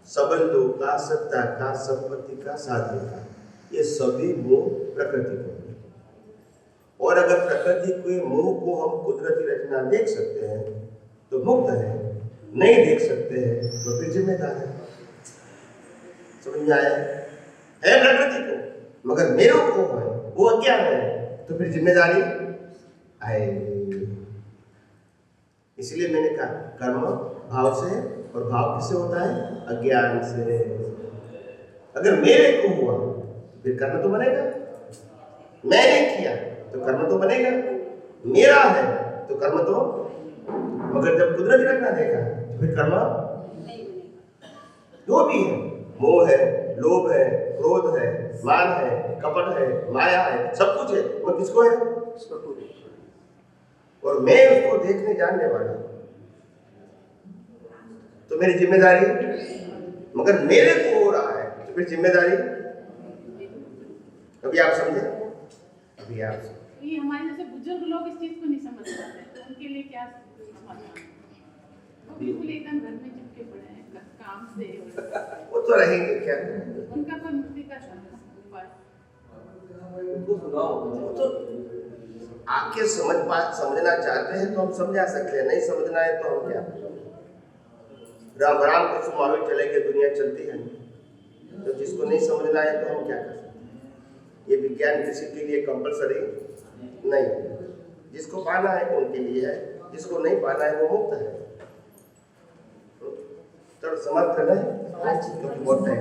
संबंधों का, सत्ता का, संपत्ति का, साधन का, ये सभी मोह प्रकृति को है। और अगर प्रकृति के मोह को हम कुदरती रचना देख सकते हैं तो मुक्त है, नहीं देख सकते हैं तो फिर जिम्मेदार है। समझ में आया? है प्रकृति को, मगर मेरे को है, वो अज्ञान है, तो फिर जिम्मेदारी आएगी। इसलिए मैंने कहा कर्म भाव से, और भाव किससे होता है? अज्ञान से। अगर मेरे को हुआ तो फिर कर्म तो बनेगा, मैंने किया तो कर्म तो बनेगा, मेरा है तो कर्म तो, मगर जब कुदरती रखना देगा तो फिर कर्म जो भी है, मोह है, लोभ है, क्रोध है, मान है, कपट है, माया है, सब कुछ है, वो किसको है? और मैं उसको देखने जानने वाला, तो मेरी जिम्मेदारी, मगर मेरे को हो रहा है तो फिर जिम्मेदारी। अभी आप समझे? अभी आप समझे? ये हमारे जैसे बुजुर्ग लोग इस चीज को नहीं समझ पाते, तो उनके लिए क्या समाधान? वो बिल्कुल एकदम घर में चिपके पड़े हैं काम से, वो तो रहेंगे क्या, उनका कोई मुक्ति का उपाय? उनको सुनाओ, वो तो आके समझना चाहते हैं तो हम समझा सकते हैं, नहीं समझना है तो हम क्या? राम राम को सुमावे चलेंगे, दुनिया चलती है, तो जिसको नहीं समझना है तो हम क्या कर सकते हैं? ये विज्ञान किसी के लिए कंपलसरी नहीं है, जिसको पाना है उनके लिए है, जिसको नहीं पाना है वो मुक्त है। तो समाप्त करना है, बहुत टाइम